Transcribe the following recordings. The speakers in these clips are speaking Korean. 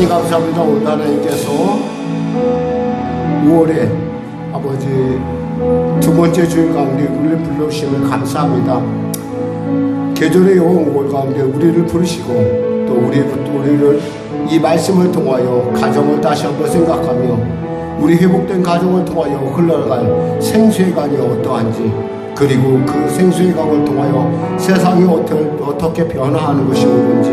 아버지 감사합니다. 오늘 하나님께서 5월에 아버지 두 번째 주일 가운데 우리를 불러주심을 감사합니다. 계절의 여왕 5월 가운데 우리를 부르시고 또 우리를 이 말씀을 통하여 가정을 다시 한번 생각하며 우리 회복된 가정을 통하여 흘러갈 생수의 강이 어떠한지, 그리고 그 생수의 강을 통하여 세상이 어떻게 변화하는 것이 옳은지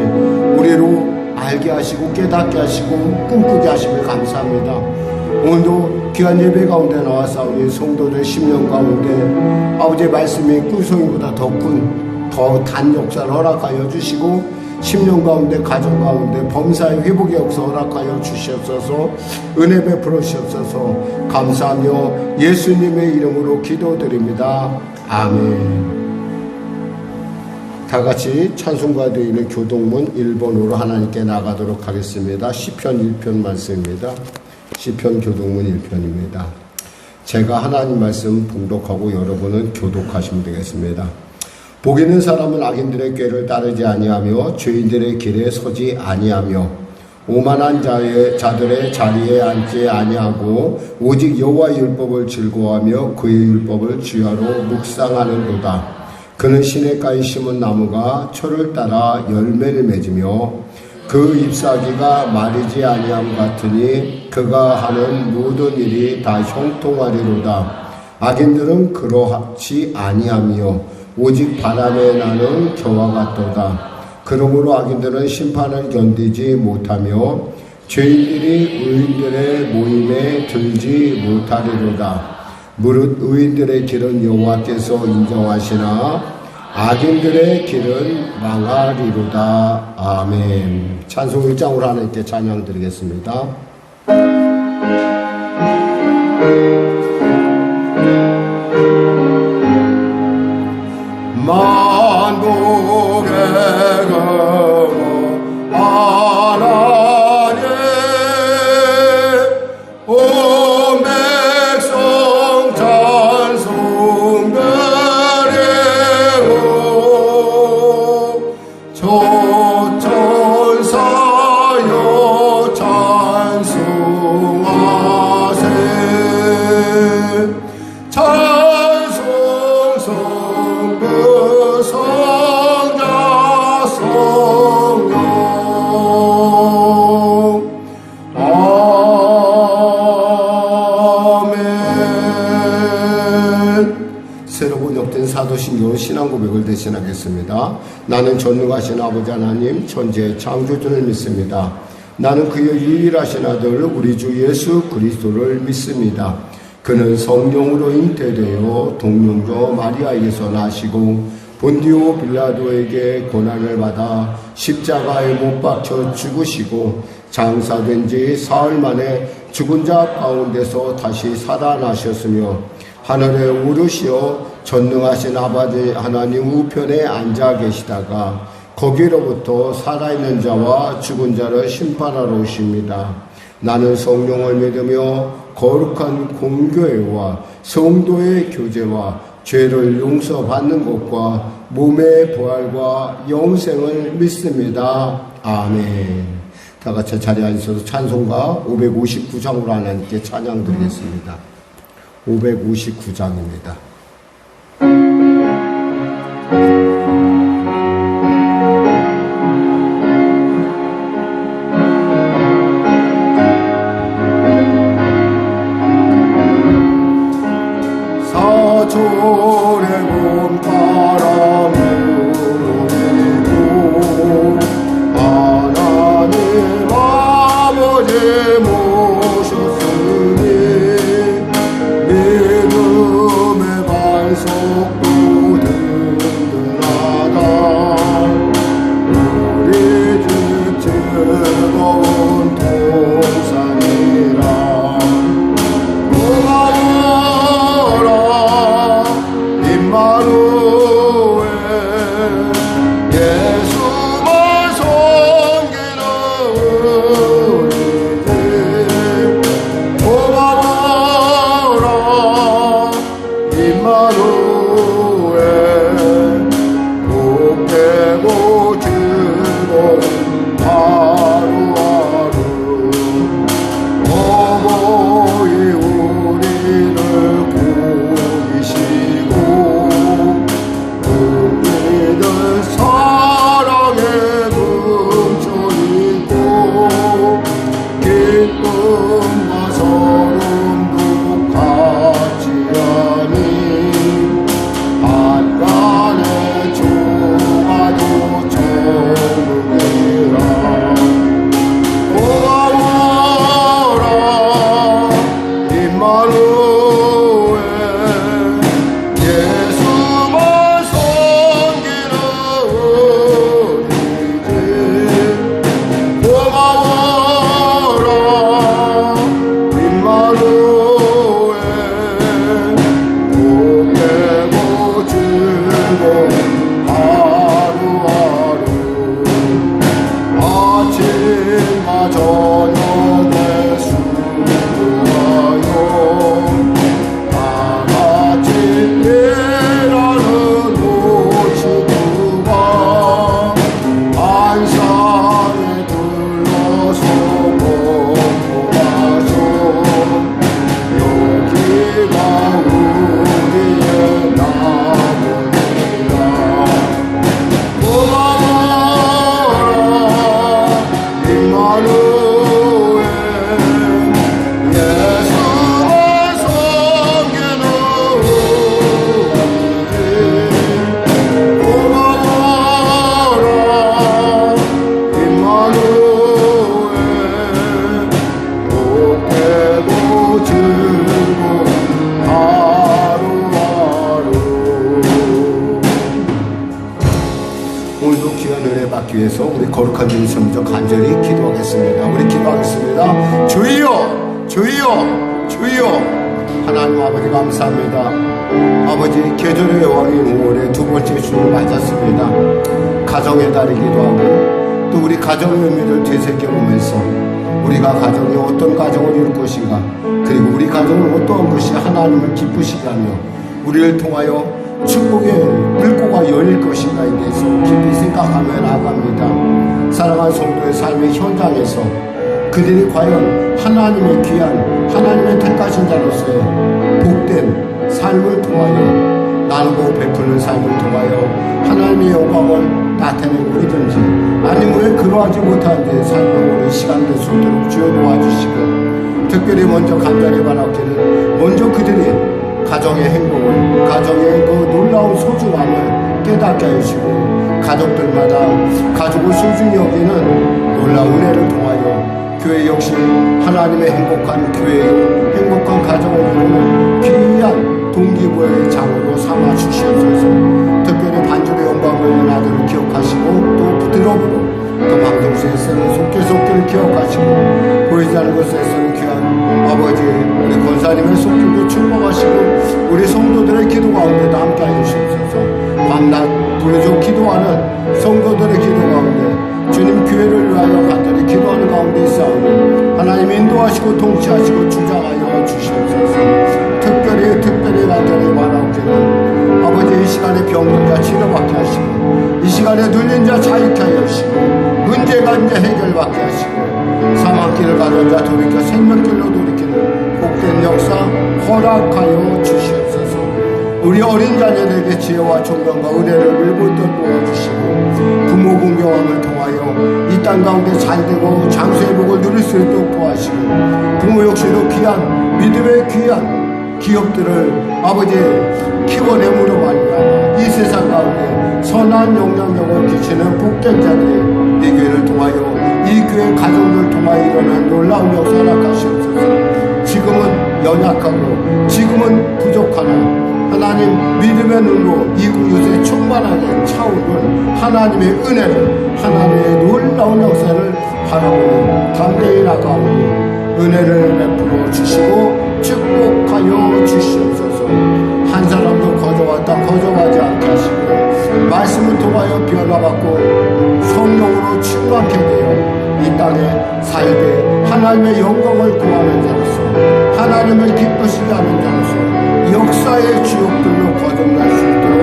우리로 알게 하시고 깨닫게 하시고 꿈꾸게 하심을 감사합니다. 오늘도 귀한 예배 가운데 나와서 우리 성도들 10년 가운데 아버지의 말씀이 꿀송이보다 더 단 역사를 허락하여 주시고 10년 가운데 가정 가운데 범사의 회복의 역사 허락하여 주시옵소서. 은혜 베풀어 주시옵소서. 감사하며 예수님의 이름으로 기도드립니다. 아멘. 다같이 찬송가 드리는 교동문 1번으로 하나님께 나가도록 하겠습니다. 시편 1편 말씀입니다. 시편 교동문 1편입니다. 제가 하나님 말씀 봉독하고 여러분은 교독하시면 되겠습니다. 복 있는 사람은 악인들의 꾀를 따르지 아니하며 죄인들의 길에 서지 아니하며 오만한 자들의 자리에 앉지 아니하고 오직 여호와의 율법을 즐거워하며 그의 율법을 주야로 묵상하는도다. 그는 시냇가에 심은 나무가 철을 따라 열매를 맺으며 그 잎사귀가 마르지 아니함 같으니 그가 하는 모든 일이 다 형통하리로다. 악인들은 그러하지 아니하며 오직 바람에 나는 겨와 같도다. 그러므로 악인들은 심판을 견디지 못하며 죄인들이 의인들의 모임에 들지 못하리로다. 무릇 의인들의 길은 여호와께서 인정하시나 악인들의 길은 망하리로다. 아멘. 찬송 1장으로 하나님께 찬양 드리겠습니다. 만국의 근원 하나님 온 백성 찬송 드리고 저천사여 찬송하세. 사도신경 신앙고백을 대신하겠습니다. 나는 전능하신 아버지 하나님 천지의 창조주를 믿습니다. 나는 그의 유일하신 아들 우리 주 예수 그리스도를 믿습니다. 그는 성령으로 잉태되어 동명조 마리아에게서 나시고 본디오 빌라도에게 고난을 받아 십자가에 못 박혀 죽으시고 장사된 지 사흘 만에 죽은 자 가운데서 다시 살아나셨으며 하늘에 오르시어 전능하신 아버지 하나님 우편에 앉아 계시다가 거기로부터 살아있는 자와 죽은 자를 심판하러 오십니다. 나는 성령을 믿으며 거룩한 공교회와 성도의 교제와 죄를 용서받는 것과 몸의 부활과 영생을 믿습니다. 아멘. 다같이 자리에 앉으셔서 찬송가 559장으로 하나님께 찬양 드리겠습니다. 559장입니다. 사절의 봄바람을 불고 하나님 아버지 모셨으니 믿음의 아침과 저녁에 수고하여 다같이 일하는 모시구가 안산에 둘러서고 보라서 여기가 우리의 나무니라. 고마워라 임마누엘 예수를 섬기는 우리. 고마워라 임마누엘 복되고 즐거운 하루하루. 오늘도 귀한 은혜 받기 위해서 우리 거룩한 주님 먼저 간절히 기도하겠습니다. 우리 기도하겠습니다. 주여 주여 주여. 하나님 아버지 감사합니다. 아버지 계절의 여왕인 5월의 두 번째 주를 맞았습니다. 가정의 달이기도 하고 또 우리 가정의 의미를 되새겨보면서 우리가 가정이 어떤 가정을 이룰 것인가, 그리고 우리 가정은 어떠한 것이 하나님을 기쁘시게 하며 우리를 통하여 축복의 불꽃가 열릴 것인가에 대해서 깊이 생각하며 나아갑니다. 사랑하는 성도의 삶의 현장에서 그들이 과연 하나님의 귀한, 하나님의 택하신 자로서의 복된 삶을 통하여 나누고 베푸는 삶을 통하여 하나님의 영광을 나타내고 있든지, 아니면 왜 그러하지 못하는지 살펴보는 시간 될 수 있도록 주여 도와주시고, 특별히 먼저 간절히 바라기를 먼저 그들이 가정의 행복을, 가정의 그 놀라운 소중함을 깨닫게 해주시고, 가족들마다 가족을 소중히 여기는 놀라운 은혜를 통하여 교회 역시 하나님의 행복한 교회, 행복한 가정을 이루는 귀한 동기부여의 장으로 삼아 주시옵소서. 특별히 반주의 영광을 위한 아들을 기억하시고, 또 부드러움으로 또 방송국에서는 속죄속죄를 기억하시고, 보이지 않는 곳에서는 귀한 아버지 우리 권사님의 속죄도 축복하시고, 우리 성도들의 기도 가운데도 함께하여 주시옵소서. 밤낮 부르짖어 기도하는 성도들의 기도 가운데 주님 교회를 위하여 간절히 기도하는 가운데 있사오니 하나님 인도하시고 통치하시고 주장하여 주시옵소서. 특별히 간절히 바라옵기는 아버지 이 시간에 병든 자 치료받게 하시고, 이 시간에 눌린 자 자유케 하시고, 문제가 이제 해결받게 하시고, 사망길을 가던 자 돌이켜 생명길로 돌이키는 복된 역사 허락하여 주시옵소서. 우리 어린 자녀들에게 지혜와 존경과 은혜를 물붓듯 부어주시고, 부모 공경함을 통하여 이 땅 가운데 잘되고 장수의 복을 누릴 수 있도록 도와주시고, 부모 역시도 귀한 믿음의 귀한 기업들을 아버지 키워내므로 말미암아 이 세상 가운데 선한 영향력을 끼치는 복된 자들이 이 교회를 통하여, 이 교회 가정을 통하여 일어난 놀라운 역사 허락하시옵소서. 지금은 연약하고 지금은 부족하나 하나님 믿음의 눈으로 이곳에 충만하게 차오른 하나님의 은혜를, 하나님의 놀라운 역사를 바라보는 담대히 나가오니 은혜를 베풀어 주시고 축복하여 주시옵소서. 한 사람도 거저가지 않게 하시고, 말씀을 통하여 변화받고 성령으로 충만케 되어 이 땅에 살되 하나님의 영광을 구하는 자로서, 하나님을 기쁘시게 하는 자로서 역사의 주역들로 거듭날 수 있도록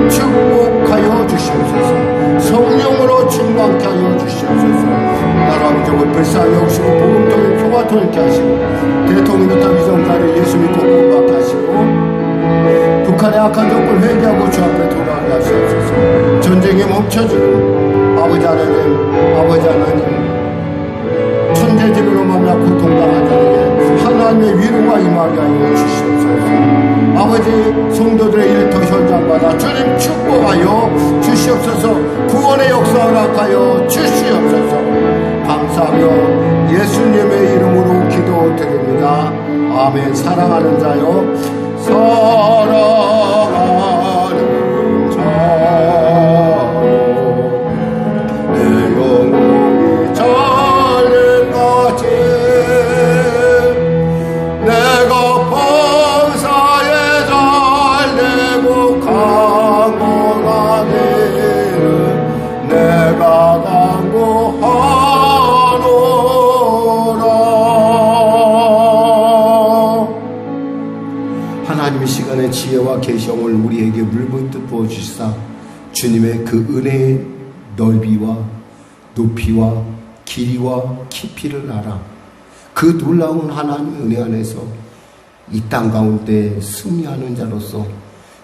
축복하여 주시옵소서. 성령으로 충만케 하여 주시옵소서. 나라 민족을 불쌍히 여기시고 복음통일 표가 통일케 하시고, 대통령부터 위정자를 예수 믿고 구원받게 하시고, 북한의 악한 정권 회개하고 주 앞에 돌아가게 하시옵소서. 전쟁이 멈춰지고 아버지 하나님 천재지변으로 만나 고통당한 자에게 하나님의 위로가 임하게 하여 주시옵소서. 아버지 성도들의 일터 현장마다 주님 축복하여 주시옵소서. 구원의 역사 허락하여 주시옵소서. 감사하며 예수님의 이름으로 기도드립니다. 아멘. 사랑하는 자요, 사랑하는 자요, 내 영혼이 잘림같이 내가 범사에 잘되고 강건하기를, 내가 강구하는 계시형을 우리에게 물문듯 부어주시사 주님의 그 은혜의 넓이와 높이와 길이와 깊이를 알아 그 놀라운 하나님의 은혜 안에서 이 땅 가운데 승리하는 자로서,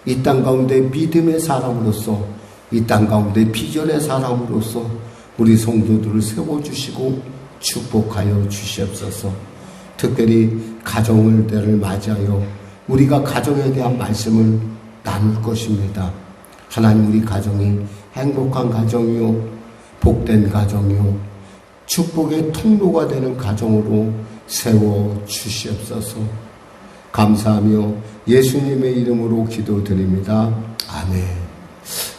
이 땅 가운데 믿음의 사람으로서, 이 땅 가운데 비전의 사람으로서 우리 성도들을 세워주시고 축복하여 주시옵소서. 특별히 가정을 때를 맞이하여 우리가 가정에 대한 말씀을 나눌 것입니다. 하나님, 우리 가정이 행복한 가정이요, 복된 가정이요, 축복의 통로가 되는 가정으로 세워 주시옵소서. 감사하며 예수님의 이름으로 기도드립니다. 아멘.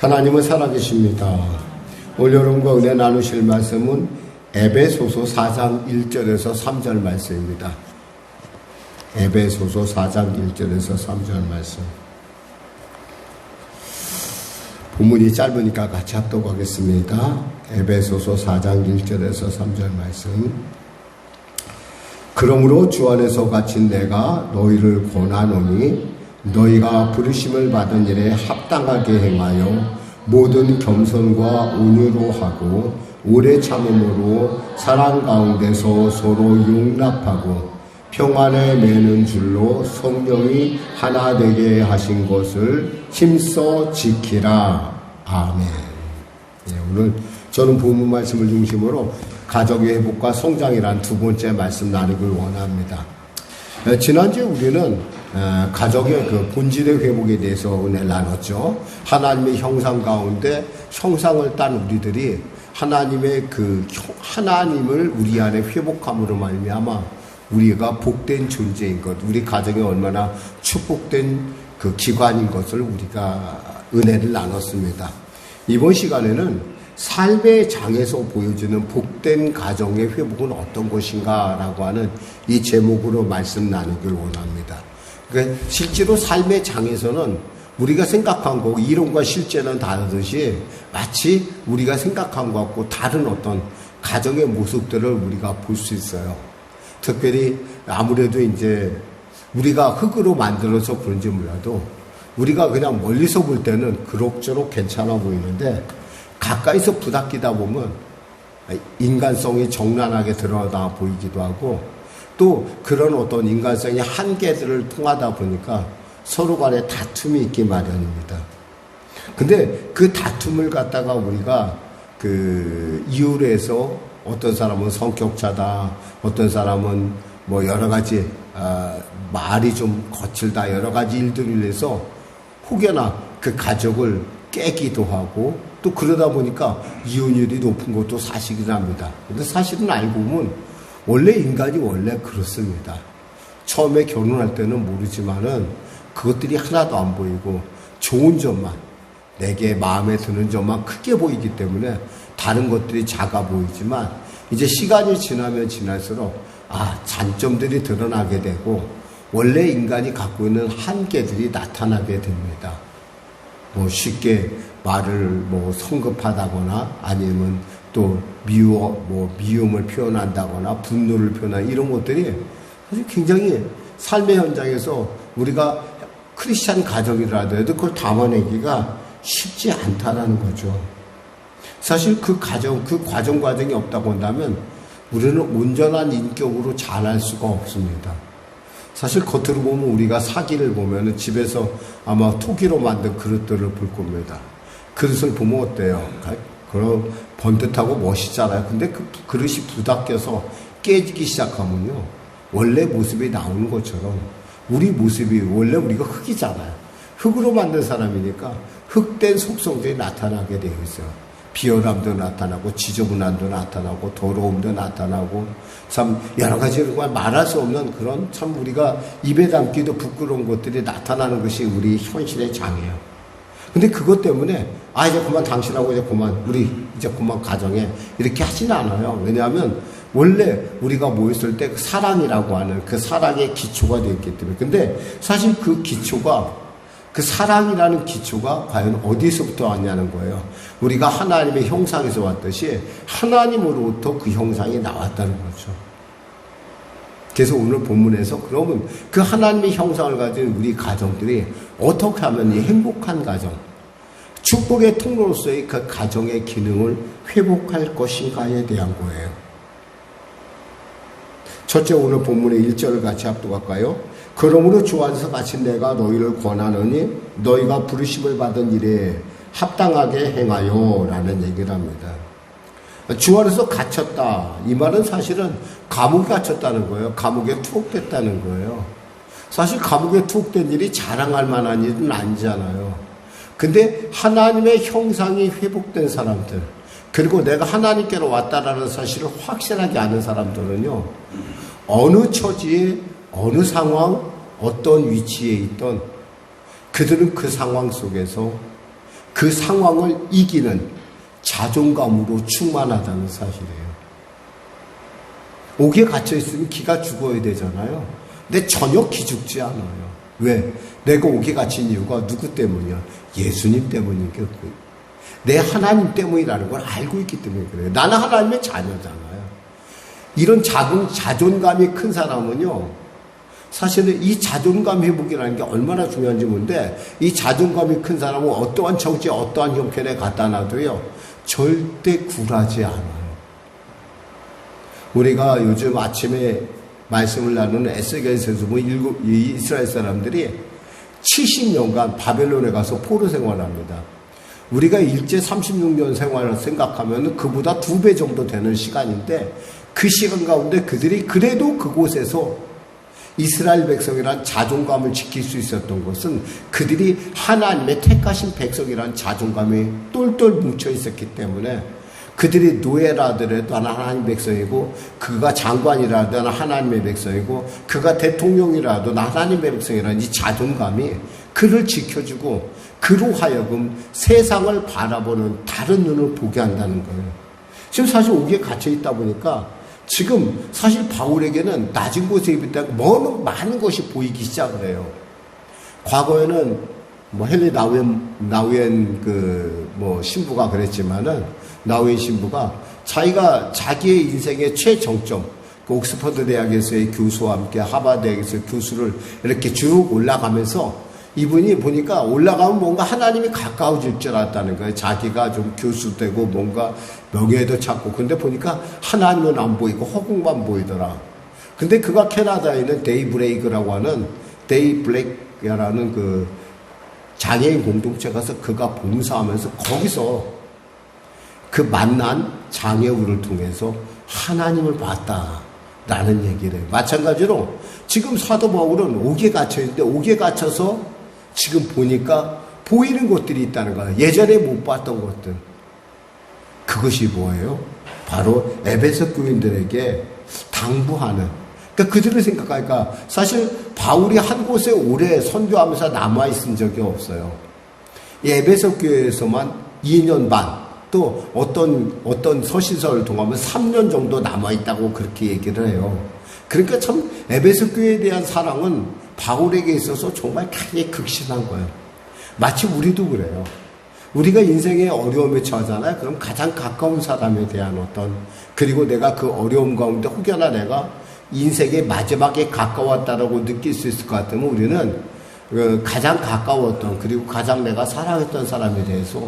하나님은 살아계십니다. 오늘 여러분과 은혜 나누실 말씀은 에베소서 4장 1절에서 3절 말씀입니다. 에베소서 4장 1절에서 3절 말씀. 본문이 짧으니까 같이 합독하겠습니다. 에베소서 4장 1절에서 3절 말씀. 그러므로 주 안에서 갇힌 내가 너희를 권하노니 너희가 부르심을 받은 일에 합당하게 행하여 모든 겸손과 온유로 하고 오래 참음으로 사랑 가운데서 서로 용납하고 평안에 매는 줄로 성령이 하나 되게 하신 것을 힘써 지키라. 아멘. 오늘 저는 본문 말씀을 중심으로 가족의 회복과 성장이란 두 번째 말씀 나누길 원합니다. 지난주에 우리는 가족의 그 본질의 회복에 대해서 은혜를 나눴죠. 하나님의 형상 가운데 형상을 딴 우리들이 하나님의 그 하나님을 우리 안에 회복함으로 말미암아 우리가 복된 존재인 것, 우리 가정이 얼마나 축복된 그 기관인 것을 우리가 은혜를 나눴습니다. 이번 시간에는 삶의 장에서 보여주는 복된 가정의 회복은 어떤 것인가라고 하는 이 제목으로 말씀 나누길 원합니다. 그러니까 실제로 삶의 장에서는 우리가 생각한 거, 이론과 실제는 다르듯이 마치 우리가 생각한 것과 다른 어떤 가정의 모습들을 우리가 볼 수 있어요. 특별히 아무래도 이제 우리가 흙으로 만들어서 그런지 몰라도 우리가 그냥 멀리서 볼 때는 그럭저럭 괜찮아 보이는데 가까이서 부닥기다 보면 인간성이 적나라하게 드러나 보이기도 하고 또 그런 어떤 인간성의 한계들을 통하다 보니까 서로 간에 다툼이 있기 마련입니다. 근데 그 다툼을 갖다가 우리가 그 이유로 해서 어떤 사람은 성격차다, 어떤 사람은 뭐 여러 가지 말이 좀 거칠다, 여러 가지 일들을 해서 혹여나 그 가족을 깨기도 하고 또 그러다 보니까 이혼율이 높은 것도 사실이랍니다. 근데 사실은 알고 보면 원래 인간이 원래 그렇습니다. 처음에 결혼할 때는 모르지만은 그것들이 하나도 안 보이고 좋은 점만, 내게 마음에 드는 점만 크게 보이기 때문에 다른 것들이 작아 보이지만 이제 시간이 지나면 지날수록 단점들이 드러나게 되고 원래 인간이 갖고 있는 한계들이 나타나게 됩니다. 뭐 쉽게 말을 성급하다거나 아니면 또 미움을 표현한다거나 분노를 표현한 이런 것들이 사실 굉장히 삶의 현장에서 우리가 크리스찬 가정이라도 해도 그걸 담아내기가 쉽지 않다라는 거죠. 사실 그 과정이 없다고 한다면 우리는 온전한 인격으로 자랄 수가 없습니다. 사실 겉으로 보면 우리가 사기를 보면은 집에서 아마 토기로 만든 그릇들을 볼 겁니다. 그릇을 보면 어때요? 그럼 번듯하고 멋있잖아요. 근데 그 그릇이 부닥겨서 깨지기 시작하면요, 원래 모습이 나오는 것처럼 우리 모습이 원래 우리가 흙이잖아요. 흙으로 만든 사람이니까 흙된 속성들이 나타나게 되어 있어요. 비열함도 나타나고 지저분함도 나타나고 더러움도 나타나고 참 여러 가지 정말 말할 수 없는 그런 참 우리가 입에 담기도 부끄러운 것들이 나타나는 것이 우리 현실의 장이에요. 근데 그것 때문에 이제 그만 당신하고 우리 이제 그만 가정에 이렇게 하지는 않아요. 왜냐하면 원래 우리가 모였을 때 그 사랑이라고 하는 그 사랑의 기초가 되어 있기 때문에. 근데 사실 그 기초가, 그 사랑이라는 기초가 과연 어디서부터 왔냐는 거예요. 우리가 하나님의 형상에서 왔듯이 하나님으로부터 그 형상이 나왔다는 거죠. 그래서 오늘 본문에서 그러면 그 하나님의 형상을 가진 우리 가정들이 어떻게 하면 이 행복한 가정, 축복의 통로로서의 그 가정의 기능을 회복할 것인가에 대한 거예요. 첫째, 오늘 본문의 1절을 같이 합독할까요? 그러므로 주 안에서 갇힌 내가 너희를 권하노니 너희가 부르심을 받은 일에 합당하게 행하여 라는 얘기를 합니다. 주 안에서 갇혔다. 이 말은 사실은 감옥에 갇혔다는 거예요. 감옥에 투옥됐다는 거예요. 사실 감옥에 투옥된 일이 자랑할 만한 일은 아니잖아요. 근데 하나님의 형상이 회복된 사람들, 그리고 내가 하나님께로 왔다라는 사실을 확실하게 아는 사람들은요, 어느 처지에, 어느 상황, 어떤 위치에 있던 그들은 그 상황 속에서 그 상황을 이기는 자존감으로 충만하다는 사실이에요. 옥에 갇혀있으면 기가 죽어야 되잖아요. 근데 전혀 기죽지 않아요. 왜? 내가 옥에 갇힌 이유가 누구 때문이야? 예수님 때문이겠고요. 내 하나님 때문이라는 걸 알고 있기 때문에 그래요. 나는 하나님의 자녀잖아요. 이런 작은 자존감이 큰 사람은요, 사실은 이 자존감 회복이라는 게 얼마나 중요한지 모르는데, 이 자존감이 큰 사람은 어떠한 처지에 어떠한 형편에 갖다 놔도요, 절대 굴하지 않아요. 우리가 요즘 아침에 말씀을 나누는 에스겔서에서 보면 이스라엘 사람들이 70년간 바벨론에 가서 포로 생활합니다. 우리가 일제 36년 생활을 생각하면 그보다 2배 정도 되는 시간인데, 그 시간 가운데 그들이 그래도 그곳에서 이스라엘 백성이란 자존감을 지킬 수 있었던 것은 그들이 하나님의 택하신 백성이란 자존감이 똘똘 뭉쳐 있었기 때문에, 그들이 노예라 하더라도 나는 하나님의 백성이고, 그가 장관이라 하더라도 하나님의 백성이고, 그가 대통령이라도 나 하나님의 백성이라는 이 자존감이 그를 지켜주고, 그로 하여금 세상을 바라보는 다른 눈을 보게 한다는 거예요. 지금 사실 옥에 갇혀 있다 보니까 지금 사실 바울에게는 낮은 곳에 있다가 많은 것이 보이기 시작을 해요. 과거에는 헨리 나우엔 신부가 그랬지만은, 나우엔 신부가 자기의 인생의 최정점, 그 옥스퍼드 대학에서의 교수와 함께 하버드 대학에서의 교수를 이렇게 쭉 올라가면서 이분이 보니까 올라가면 뭔가 하나님이 가까워질 줄 알았다는 거예요. 자기가 좀 교수 되고 뭔가 명예도 찾고, 근데 보니까 하나님은 안 보이고 허공만 보이더라. 근데 그가 캐나다에 있는 데이브레이크라고 하는 데이블랙이라는 그 장애인 공동체 가서 그가 봉사하면서 거기서 그 만난 장애우를 통해서 하나님을 봤다라는 얘기를 해요. 마찬가지로 지금 사도 바울은 옥에 갇혀 있는데, 옥에 갇혀서 지금 보니까 보이는 것들이 있다는 거예요. 예전에 못 봤던 것들. 그것이 뭐예요? 바로 에베소 교인들에게 당부하는, 그러니까 그들을 생각하니까 사실 바울이 한 곳에 오래 선교하면서 남아있은 적이 없어요. 이 에베소 교회에서만 2년 반, 또 어떤 서신서를 통하면 3년 정도 남아있다고 그렇게 얘기를 해요. 그러니까 참 에베소 교회에 대한 사랑은 바울에게 있어서 정말 크게 극심한 거예요. 마치 우리도 그래요. 우리가 인생의 어려움에 처하잖아요. 그럼 가장 가까운 사람에 대한 그리고 내가 그 어려움 가운데 혹여나 내가 인생의 마지막에 가까웠다라고 느낄 수 있을 것 같으면, 우리는 가장 가까웠던, 그리고 가장 내가 사랑했던 사람에 대해서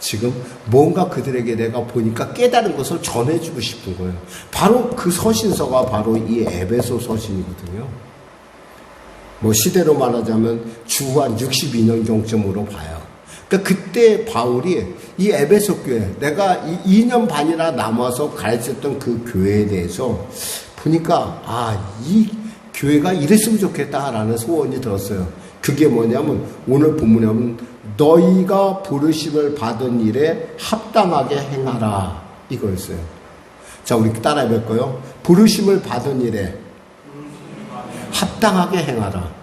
지금 뭔가 그들에게 내가 보니까 깨달은 것을 전해주고 싶은 거예요. 바로 그 서신서가 바로 이 에베소 서신이거든요. 시대로 말하자면 주 한 62년 경점으로 봐요. 그러니까 그때 바울이 이 에베소 교회, 내가 2년 반이나 남아서 가르쳤던 그 교회에 대해서 보니까 이 교회가 이랬으면 좋겠다라는 소원이 들었어요. 그게 뭐냐면 오늘 본문에 보면 너희가 부르심을 받은 일에 합당하게 행하라, 이거였어요. 자, 우리 따라해 볼까요? 부르심을 받은 일에 합당하게 행하라.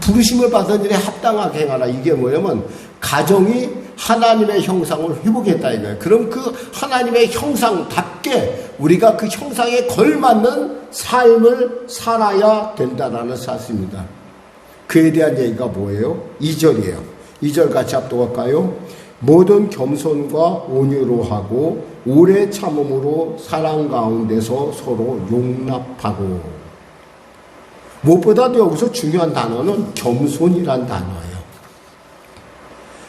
부르심을 받은 일에 합당하게 행하라. 이게 뭐냐면 가정이 하나님의 형상을 회복했다 이거예요. 그럼 그 하나님의 형상답게 우리가 그 형상에 걸맞는 삶을 살아야 된다라는 사실입니다. 그에 대한 얘기가 뭐예요? 2절이에요. 2절 같이 합독할까요? 모든 겸손과 온유로 하고 오래 참음으로 사랑 가운데서 서로 용납하고. 무엇보다도 여기서 중요한 단어는 겸손이란 단어예요.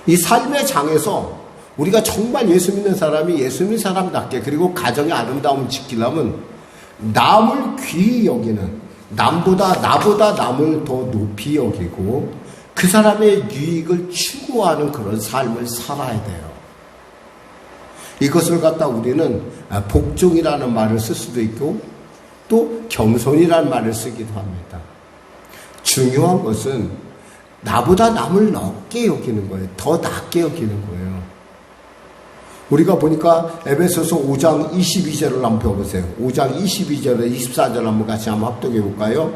이 삶의 장에서 우리가 정말 예수 믿는 사람이 예수 믿는 사람답게, 그리고 가정의 아름다움을 지키려면 남을 귀히 여기는, 나보다 남을 더 높이 여기고 그 사람의 유익을 추구하는 그런 삶을 살아야 돼요. 이것을 갖다 우리는 복종이라는 말을 쓸 수도 있고 또 겸손이라는 말을 쓰기도 합니다. 중요한 것은 나보다 남을 높게 여기는 거예요. 더 낮게 여기는 거예요. 우리가 보니까 에베소서 5장 22절을 한번 펴보세요. 5장 22절에 24절 한번 같이 한번 합독해 볼까요?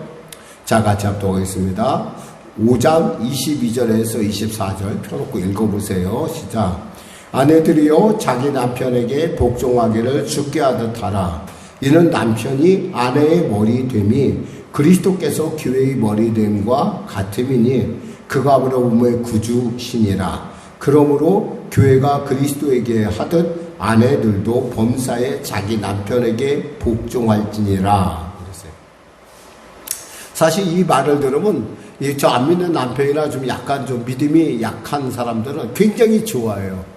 자, 같이 합독하겠습니다. 5장 22절에서 24절 펴놓고 읽어보세요. 시작. 아내들이여 자기 남편에게 복종하기를 주께 하듯 하라. 이는 남편이 아내의 머리 됨이 그리스도께서 교회의 머리 됨과 같음이니 그가 몸의 구주시니라. 그러므로 교회가 그리스도에게 하듯 아내들도 범사에 자기 남편에게 복종할지니라. 그랬어요. 사실 이 말을 들으면 저 안 믿는 남편이나 좀 약간 좀 믿음이 약한 사람들은 굉장히 좋아해요.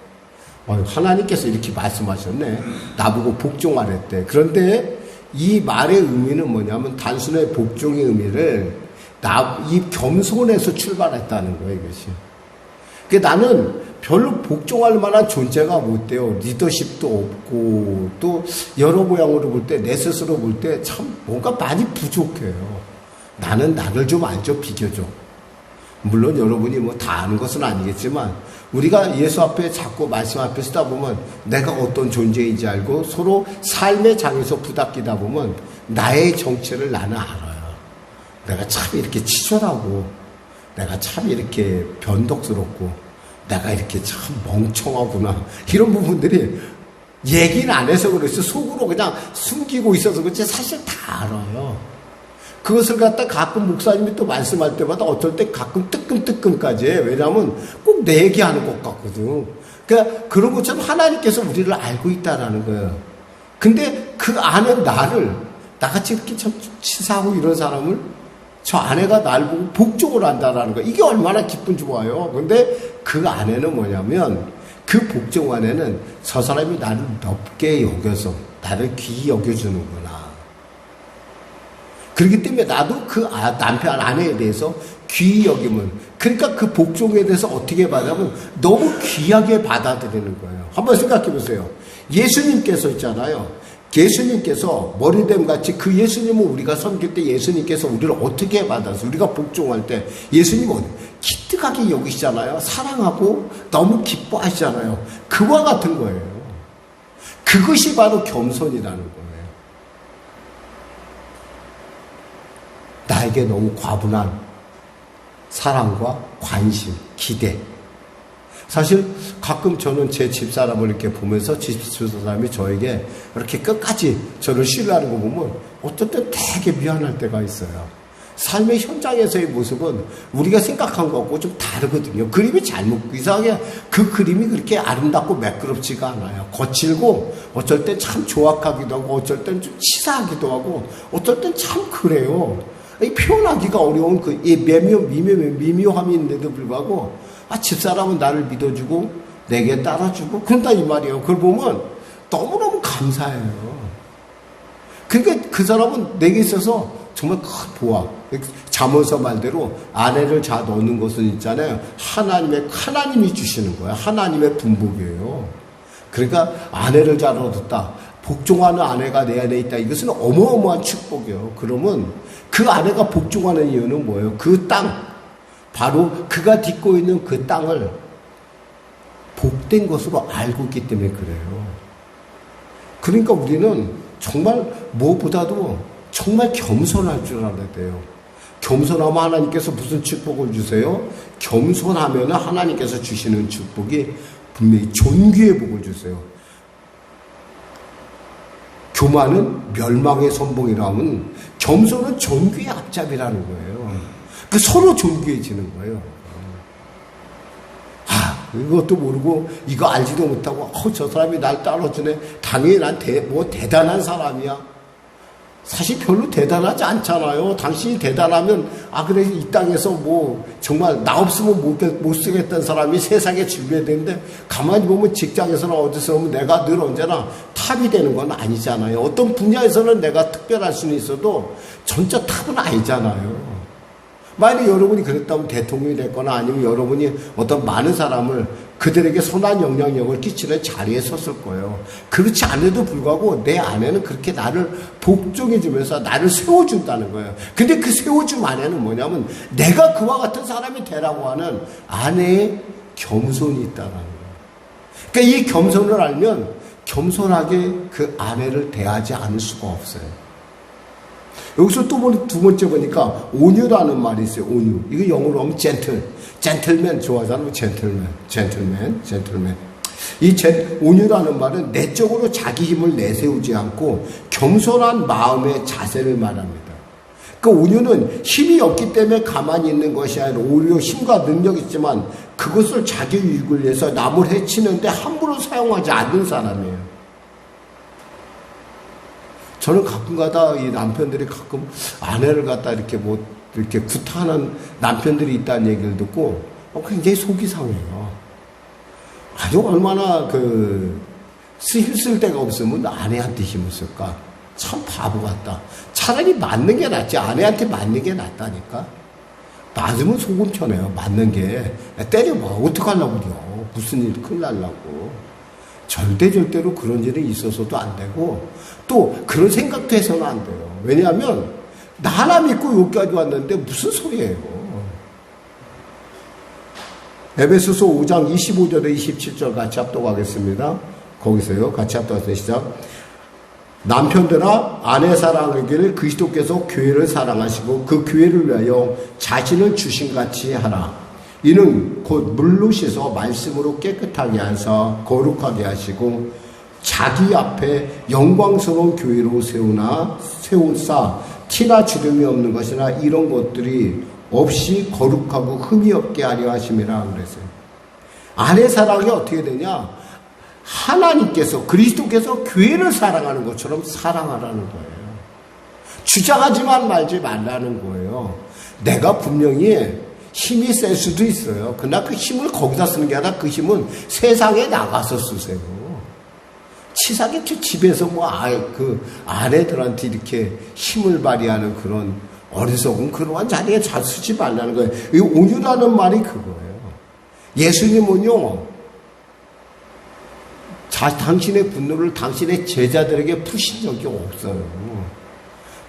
하나님께서 이렇게 말씀하셨네. 나보고 복종하랬대. 그런데 이 말의 의미는 뭐냐면 단순히 복종의 의미를 이 겸손에서 출발했다는 거예요, 이것이. 나는 별로 복종할 만한 존재가 못 돼요. 리더십도 없고, 또 여러 모양으로 볼 때, 내 스스로 볼 때 참 뭔가 많이 부족해요. 나는 나를 좀 알죠, 비교죠. 물론 여러분이 뭐 다 아는 것은 아니겠지만, 우리가 예수 앞에 자꾸 말씀 앞에 서다 보면 내가 어떤 존재인지 알고 서로 삶의 장에서 부닥기다 보면 나의 정체를 나는 알아요. 내가 참 이렇게 치졸하고, 내가 참 이렇게 변덕스럽고, 내가 이렇게 참 멍청하구나. 이런 부분들이 얘기는 안 해서 그렇지 속으로 그냥 숨기고 있어서 그렇지 사실 다 알아요. 그것을 갖다 가끔 목사님이 또 말씀할 때마다 어떨 때 가끔 뜨끔뜨끔까지 해요. 왜냐하면 꼭 내 얘기하는 것 같거든. 그러니까 그런 것처럼 하나님께서 우리를 알고 있다라는 거예요. 근데 그 안에 나같이 이렇게 참 치사하고 이런 사람을 저 아내가 날 보고 복종을 한다라는 거, 이게 얼마나 기쁜 좋아요. 근데 그 안에는 뭐냐면, 그 복종 안에는 저 사람이 나를 높게 여겨서 나를 귀히 여겨주는구나. 그렇기 때문에 나도 그 남편 아내에 대해서 귀히 여기면, 그러니까 그 복종에 대해서 어떻게 받아면 너무 귀하게 받아들이는 거예요. 한번 생각해 보세요. 예수님께서 있잖아요. 예수님께서 머리됨 같이 그 예수님은 우리가 섬길 때 예수님께서 우리를 어떻게 받아서 우리가 복종할 때 예수님은 기특하게 여기시잖아요. 사랑하고 너무 기뻐하시잖아요. 그와 같은 거예요. 그것이 바로 겸손이라는 거예요. 나에게 너무 과분한 사랑과 관심, 기대. 사실 가끔 저는 제 집사람을 이렇게 보면서 집사람이 저에게 이렇게 끝까지 저를 신뢰하는 거 보면 어떨 때 되게 미안할 때가 있어요. 삶의 현장에서의 모습은 우리가 생각한 것하고 좀 다르거든요. 그림이 잘못, 이상하게 그 그림이 그렇게 아름답고 매끄럽지가 않아요. 거칠고 어쩔 땐 참 조악하기도 하고 어쩔 땐 좀 치사하기도 하고 어쩔 땐 참 그래요. 표현하기가 어려운 그 미묘함이 있는데도 불구하고 집사람은 나를 믿어주고 내게 따라주고 그런다 이 말이에요. 그걸 보면 너무너무 감사해요. 그러니까 그 사람은 내게 있어서 정말 큰 보아. 잠언서 말대로 아내를 잘 얻는 것은 있잖아요. 하나님이 주시는 거예요. 하나님의 분복이에요. 그러니까 아내를 잘 얻었다. 복종하는 아내가 내 안에 있다. 이것은 어마어마한 축복이에요. 그러면 그 아내가 복종하는 이유는 뭐예요? 그 땅, 바로 그가 딛고 있는 그 땅을 복된 것으로 알고 있기 때문에 그래요. 그러니까 우리는 정말 무엇보다도 정말 겸손할 줄 알아야 돼요. 겸손하면 하나님께서 무슨 축복을 주세요? 겸손하면 하나님께서 주시는 축복이 분명히 존귀의 복을 주세요. 교만은 멸망의 선봉이라면 겸손은 존귀의 앞잡이라는 거예요. 그 서로 존귀해지는 거예요. 이것도 모르고 이거 알지도 못하고 저 사람이 날 따라주네. 당연히 난 대단한 사람이야. 사실 별로 대단하지 않잖아요. 당신이 대단하면 그래 이 땅에서 뭐 정말 나 없으면 못 쓰겠다는 사람이 세상에 즐겨야 되는데 가만히 보면 직장에서나 어디서 보면 내가 늘 언제나 탑이 되는 건 아니잖아요. 어떤 분야에서는 내가 특별할 수는 있어도 전자 탑은 아니잖아요. 만약에 여러분이 그랬다면 대통령이 됐거나 아니면 여러분이 어떤 많은 사람을 그들에게 선한 영향력을 끼치는 자리에 섰을 거예요. 그렇지 않아도 불구하고 내 아내는 그렇게 나를 복종해주면서 나를 세워준다는 거예요. 근데 그 세워줌 안에는 뭐냐면 내가 그와 같은 사람이 되라고 하는 아내의 겸손이 있다는 거예요. 그러니까 이 겸손을 알면 겸손하게 그 아내를 대하지 않을 수가 없어요. 여기서 또 두 번째 보니까 온유라는 말이 있어요. 온유. 이거 영어로 하면 젠틀맨 좋아하잖아요. 젠틀맨. 이 온유라는 말은 내적으로 자기 힘을 내세우지 않고 겸손한 마음의 자세를 말합니다. 그 온유는 힘이 없기 때문에 가만히 있는 것이 아니라 오히려 힘과 능력이 있지만 그것을 자기 유익을 위해서 남을 해치는데 함부로 사용하지 않는 사람이에요. 저는 가끔가다 이 남편들이 가끔 아내를 갖다 이렇게 구타하는 남편들이 있다는 얘기를 듣고 굉장히 속이 상해요. 아주 얼마나 힘쓸 데가 없으면 아내한테 힘을 쓸까? 참 바보 같다. 차라리 맞는 게 낫지. 아내한테 맞는 게 낫다니까. 맞으면 속은 편해요. 맞는 게. 때려봐. 어떡하려고 그래요. 무슨 일 큰일 날라고. 절대로 그런 일이 있어서도 안 되고 또 그런 생각도 해서는 안 돼요. 왜냐하면 나 하나 믿고 여기까지 왔는데 무슨 소리예요. 에베소서 5장 25절에 27절 같이 합독하겠습니다. 거기서요. 같이 합독하세요. 시작. 남편들아 아내 사랑하기를 그리스도께서 교회를 사랑하시고 그 교회를 위하여 자신을 주신같이 하라. 이는 곧 물로 씻어 말씀으로 깨끗하게 하사 거룩하게 하시고 자기 앞에 영광스러운 교회로 세우사 티나 주름이 없는 것이나 이런 것들이 없이 거룩하고 흠이 없게 하려 하심이라 그랬어요. 아내 사랑이 어떻게 되냐? 하나님께서 그리스도께서 교회를 사랑하는 것처럼 사랑하라는 거예요. 주장하지만 말지 말라는 거예요. 내가 분명히 힘이 셀 수도 있어요. 그러나 그 힘을 거기다 쓰는 게 아니라 그 힘은 세상에 나가서 쓰세요. 치사하게 집에서 그 아내들한테 이렇게 힘을 발휘하는 그런 어리석은 그러한 자리에 잘 쓰지 말라는 거예요. 이 온유라는 말이 그거예요. 예수님은요, 당신의 분노를 당신의 제자들에게 푸신 적이 없어요.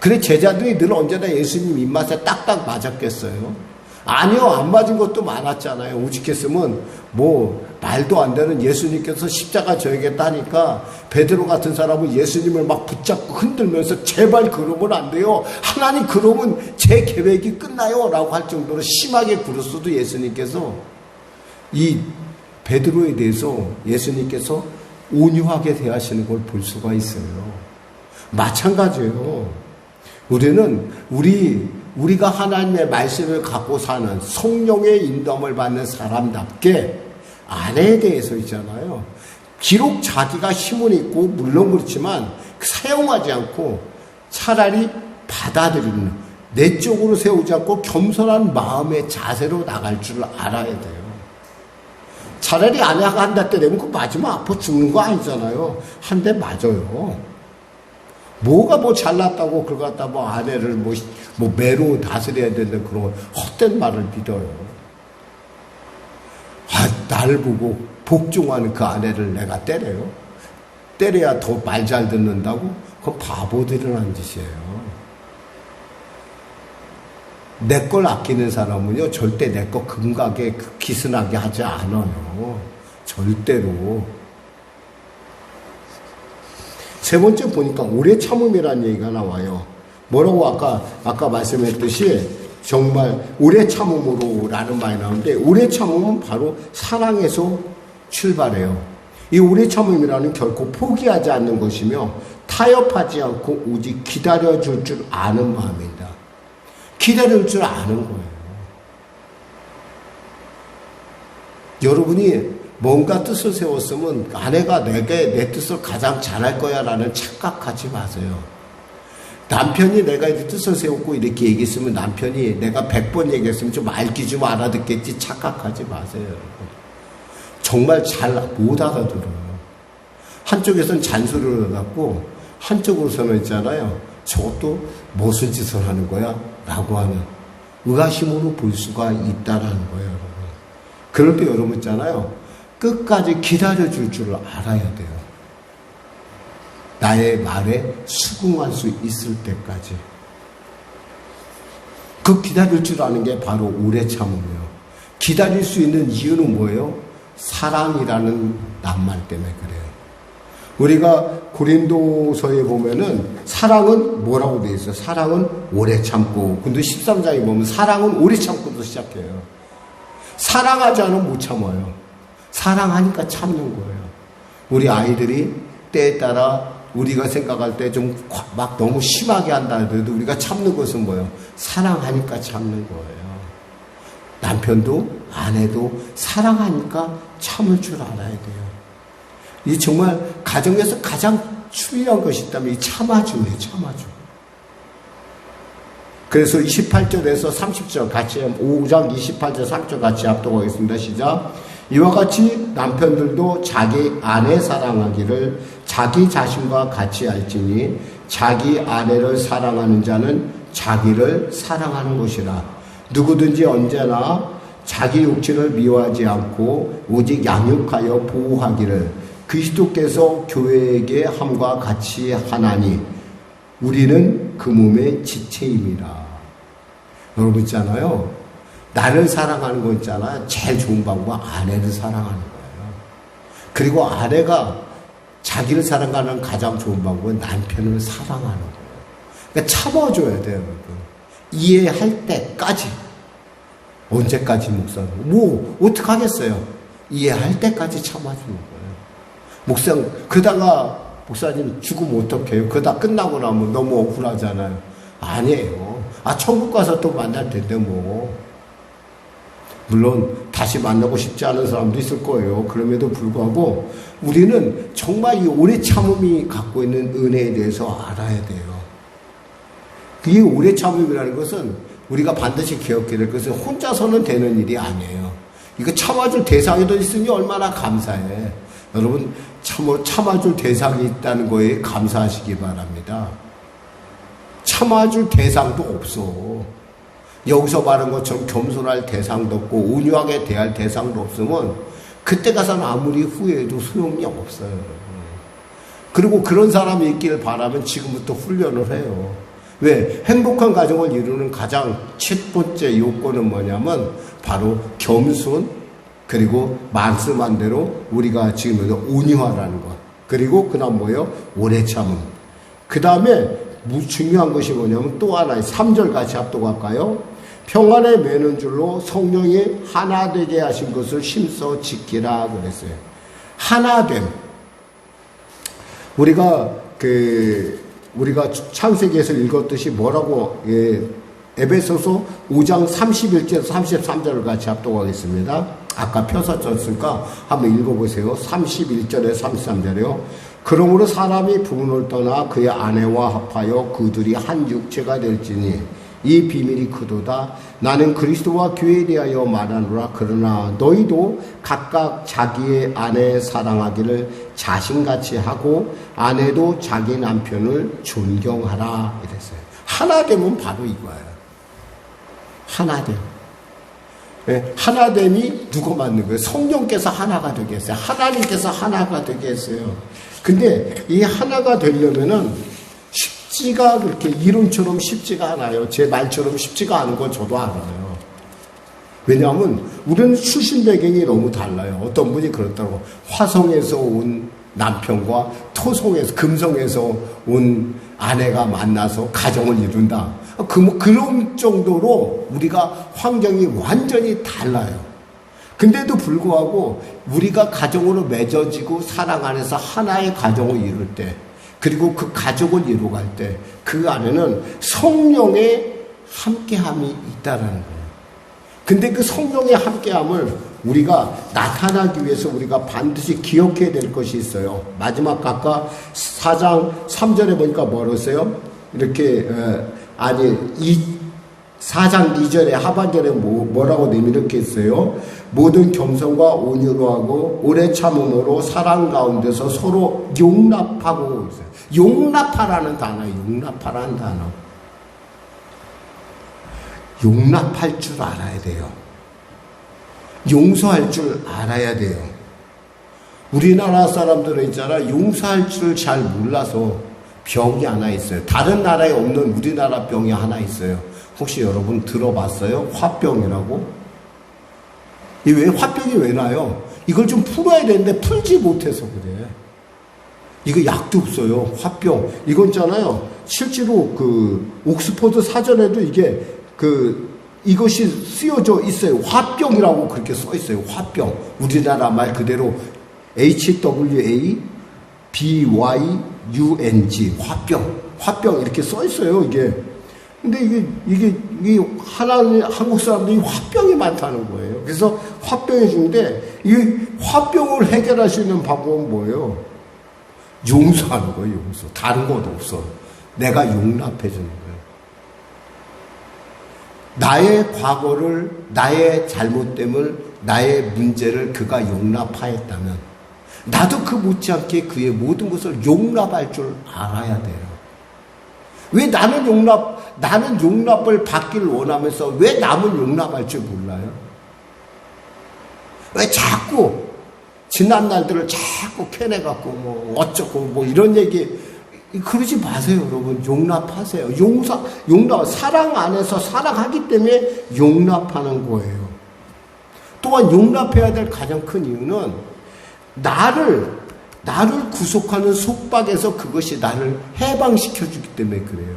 그래 제자들이 늘 언제나 예수님 입맛에 딱딱 맞았겠어요? 아니요, 안 맞은 것도 많았잖아요. 오직했으면 말도 안 되는 예수님께서 십자가 져야겠다 하니까 베드로 같은 사람은 예수님을 막 붙잡고 흔들면서 제발 그러면 안 돼요. 하나님 그러면 제 계획이 끝나요. 라고 할 정도로 심하게 굴었어도 예수님께서 이 베드로에 대해서 예수님께서 온유하게 대하시는 걸 볼 수가 있어요. 마찬가지예요. 우리가 하나님의 말씀을 갖고 사는 성령의 인도함을 받는 사람답게 아내에 대해서 있잖아요. 비록 자기가 힘은 있고 물론 그렇지만 사용하지 않고 차라리 받아들이는 내적으로 세우지 않고 겸손한 마음의 자세로 나갈 줄 알아야 돼요. 차라리 아내가 한 대 때리면 그 맞으면 아파 죽는 거 아니잖아요. 한 대 맞아요. 뭐가 잘났다고 그걸 갖다 아내를 매로 다스려야 되는 그런 헛된 말을 믿어요. 나를 보고 복종하는 그 아내를 내가 때려요? 때려야 더 말 잘 듣는다고? 그건 바보들이라는 짓이에요. 내 걸 아끼는 사람은요, 절대 내 거 금가게 기스나게 하지 않아요. 절대로. 세 번째 보니까 오래 참음이라는 얘기가 나와요. 뭐라고 아까 말씀했듯이 정말 오래 참음으로라는 말이 나오는데 오래 참음은 바로 사랑에서 출발해요. 이 오래 참음이라는 결코 포기하지 않는 것이며 타협하지 않고 오직 기다려줄 줄 아는 마음입니다. 기다릴 줄 아는 거예요. 여러분이 뭔가 뜻을 세웠으면 아내가 내 뜻을 가장 잘할 거야 라는 착각하지 마세요. 남편이 내가 이렇게 뜻을 세웠고 이렇게 얘기했으면 남편이 내가 100번 얘기했으면 좀 좀 알아듣겠지 착각하지 마세요. 정말 잘 못 알아들어요. 한쪽에서는 잔소리를 해갖고 한쪽으로서는 있잖아요. 저것도 무슨 짓을 하는 거야? 라고 하는 의아심으로 볼 수가 있다라는 거예요, 여러분. 그럴 때 여러분 있잖아요. 끝까지 기다려줄 줄 알아야 돼요. 나의 말에 수긍할 수 있을 때까지. 그 기다릴 줄 아는 게 바로 오래 참으며 기다릴 수 있는 이유는 뭐예요? 사랑이라는 낱말 때문에 그래요. 우리가 고린도서에 보면은 사랑은 뭐라고 되어 있어요? 사랑은 오래 참고. 근데 13장에 보면 사랑은 오래 참고도 시작해요. 사랑하지 않으면 못 참아요. 사랑하니까 참는 거예요. 우리 아이들이 때에 따라 우리가 생각할 때 좀 막 너무 심하게 한다 해도 우리가 참는 것은 뭐예요? 사랑하니까 참는 거예요. 남편도 아내도 사랑하니까 참을 줄 알아야 돼요. 이 정말 가정에서 가장 중요한 것이 있다면 이 참아줌이에요. 참아줌. 그래서 28절에서 30절 같이 5장 28절 30절 같이 합독하겠습니다. 시작. 이와 같이 남편들도 자기 아내 사랑하기를 자기 자신과 같이 할지니 자기 아내를 사랑하는 자는 자기를 사랑하는 것이라. 누구든지 언제나 자기 육체를 미워하지 않고 오직 양육하여 보호하기를 그리스도께서 교회에게 함과 같이 하나니 우리는 그 몸의 지체입니다. 여러분 있잖아요. 나를 사랑하는 거 있잖아요. 제일 좋은 방법은 아내를 사랑하는 거예요. 그리고 아내가 자기를 사랑하는 가장 좋은 방법은 남편을 사랑하는 거예요. 그러니까 참아줘야 돼요, 여러분. 이해할 때까지. 언제까지 목사님? 뭐 어떡하겠어요? 이해할 때까지 참아주는 거예요. 목사님, 그러다가 목사님 죽으면 어떡해요? 그러다 끝나고 나면 너무 억울하잖아요. 아니에요. 천국 가서 또 만날 텐데 뭐. 물론 다시 만나고 싶지 않은 사람도 있을 거예요. 그럼에도 불구하고 우리는 정말 이 오래 참음이 갖고 있는 은혜에 대해서 알아야 돼요. 이 오래 참음이라는 것은 우리가 반드시 기억해야 될 것은 혼자서는 되는 일이 아니에요. 이거 참아줄 대상이 더 있으니 얼마나 감사해. 여러분 참아줄 대상이 있다는 거에 감사하시기 바랍니다. 참아줄 대상도 없어. 여기서 말한 것처럼 겸손할 대상도 없고 온유하게 대할 대상도 없으면 그때 가서는 아무리 후회해도 소용이 없어요. 그리고 그런 사람이 있기를 바라면 지금부터 훈련을 해요. 왜? 행복한 가정을 이루는 가장 첫 번째 요건은 뭐냐면 바로 겸손, 그리고 말씀한 대로 우리가 지금 온유하라는 것. 그리고 그 다음 뭐예요? 오래 참음. 그 다음에 중요한 것이 뭐냐면 또 하나 3절 같이 합독할까요? 평안에 매는 줄로 성령이 하나 되게 하신 것을 힘써 지키라 그랬어요. 하나됨. 우리가 창세기에서 읽었듯이 뭐라고 에베소서 5장 31절 33절을 같이 합독하겠습니다. 아까 펴서 쳤으니까 한번 읽어보세요. 31절에 33절이요. 그러므로 사람이 부모를 떠나 그의 아내와 합하여 그들이 한 육체가 될지니 이 비밀이 크도다. 나는 그리스도와 교회에 대하여 말하노라. 그러나 너희도 각각 자기의 아내 사랑하기를 자신같이 하고 아내도 자기 남편을 존경하라 이랬어요. 하나됨은 바로 이거예요. 하나됨. 네, 하나됨이 누가 만든 거예요? 성령께서 하나가 되게 했어요. 하나님께서 하나가 되게 했어요. 근데 이 하나가 되려면은 쉽지가 그렇게 이론처럼 쉽지가 않아요. 제 말처럼 쉽지가 않은 건 저도 알아요. 왜냐하면 우리는 출신 배경이 너무 달라요. 어떤 분이 그렇다고 화성에서 온 남편과 토성에서 금성에서 온 아내가 만나서 가정을 이룬다. 그런 정도로 우리가 환경이 완전히 달라요. 근데도 불구하고 우리가 가정으로 맺어지고 사랑 안에서 하나의 가정을 이룰 때, 그리고 그 가족을 이루어갈 때 그 안에는 성령의 함께함이 있다라는 거예요. 근데 그 성령의 함께함을 우리가 나타나기 위해서 우리가 반드시 기억해야 될 것이 있어요. 마지막 아까 4장 3절에 보니까 뭐라고 했어요? 이렇게 4장 2절에 하반절에 뭐라고 내면 이렇게 했어요? 모든 겸손과 온유로 하고 오래 참음으로 사랑 가운데서 서로 용납하고 있어요. 용납하라는 단어, 용납하라는 단어. 용납할 줄 알아야 돼요. 용서할 줄 알아야 돼요. 우리나라 사람들은 있잖아, 용서할 줄 잘 몰라서 병이 하나 있어요. 다른 나라에 없는 우리나라 병이 하나 있어요. 혹시 여러분 들어봤어요? 화병이라고? 왜 화병이 왜 나요? 이걸 좀 풀어야 되는데 풀지 못해서 그래. 이거 약도 없어요. 화병. 이건 있잖아요. 실제로 옥스퍼드 사전에도 이것이 쓰여져 있어요. 화병이라고 그렇게 써 있어요. 화병. 우리나라 말 그대로 HWABYUNG. 화병. 이렇게 써 있어요. 이게. 근데 이게 한국 사람들이 화병이 많다는 거예요. 그래서 화병이 중인데, 이 화병을 해결할 수 있는 방법은 뭐예요? 용서하는 거예요, 용서. 다른 것도 없어. 내가 용납해 주는 거예요. 나의 과거를, 나의 잘못됨을, 나의 문제를 그가 용납하였다면, 나도 그 못지않게 그의 모든 것을 용납할 줄 알아야 돼요. 왜 나는 용납을 받기를 원하면서 왜 남은 용납할 줄 몰라요? 왜 자꾸 지난 날들을 자꾸 캐내갖고 뭐 어쩌고 뭐 이런 얘기 그러지 마세요, 여러분. 용납하세요. 용납, 사랑 안에서 사랑하기 때문에 용납하는 거예요. 또한 용납해야 될 가장 큰 이유는 나를 구속하는 속박에서 그것이 나를 해방시켜주기 때문에 그래요.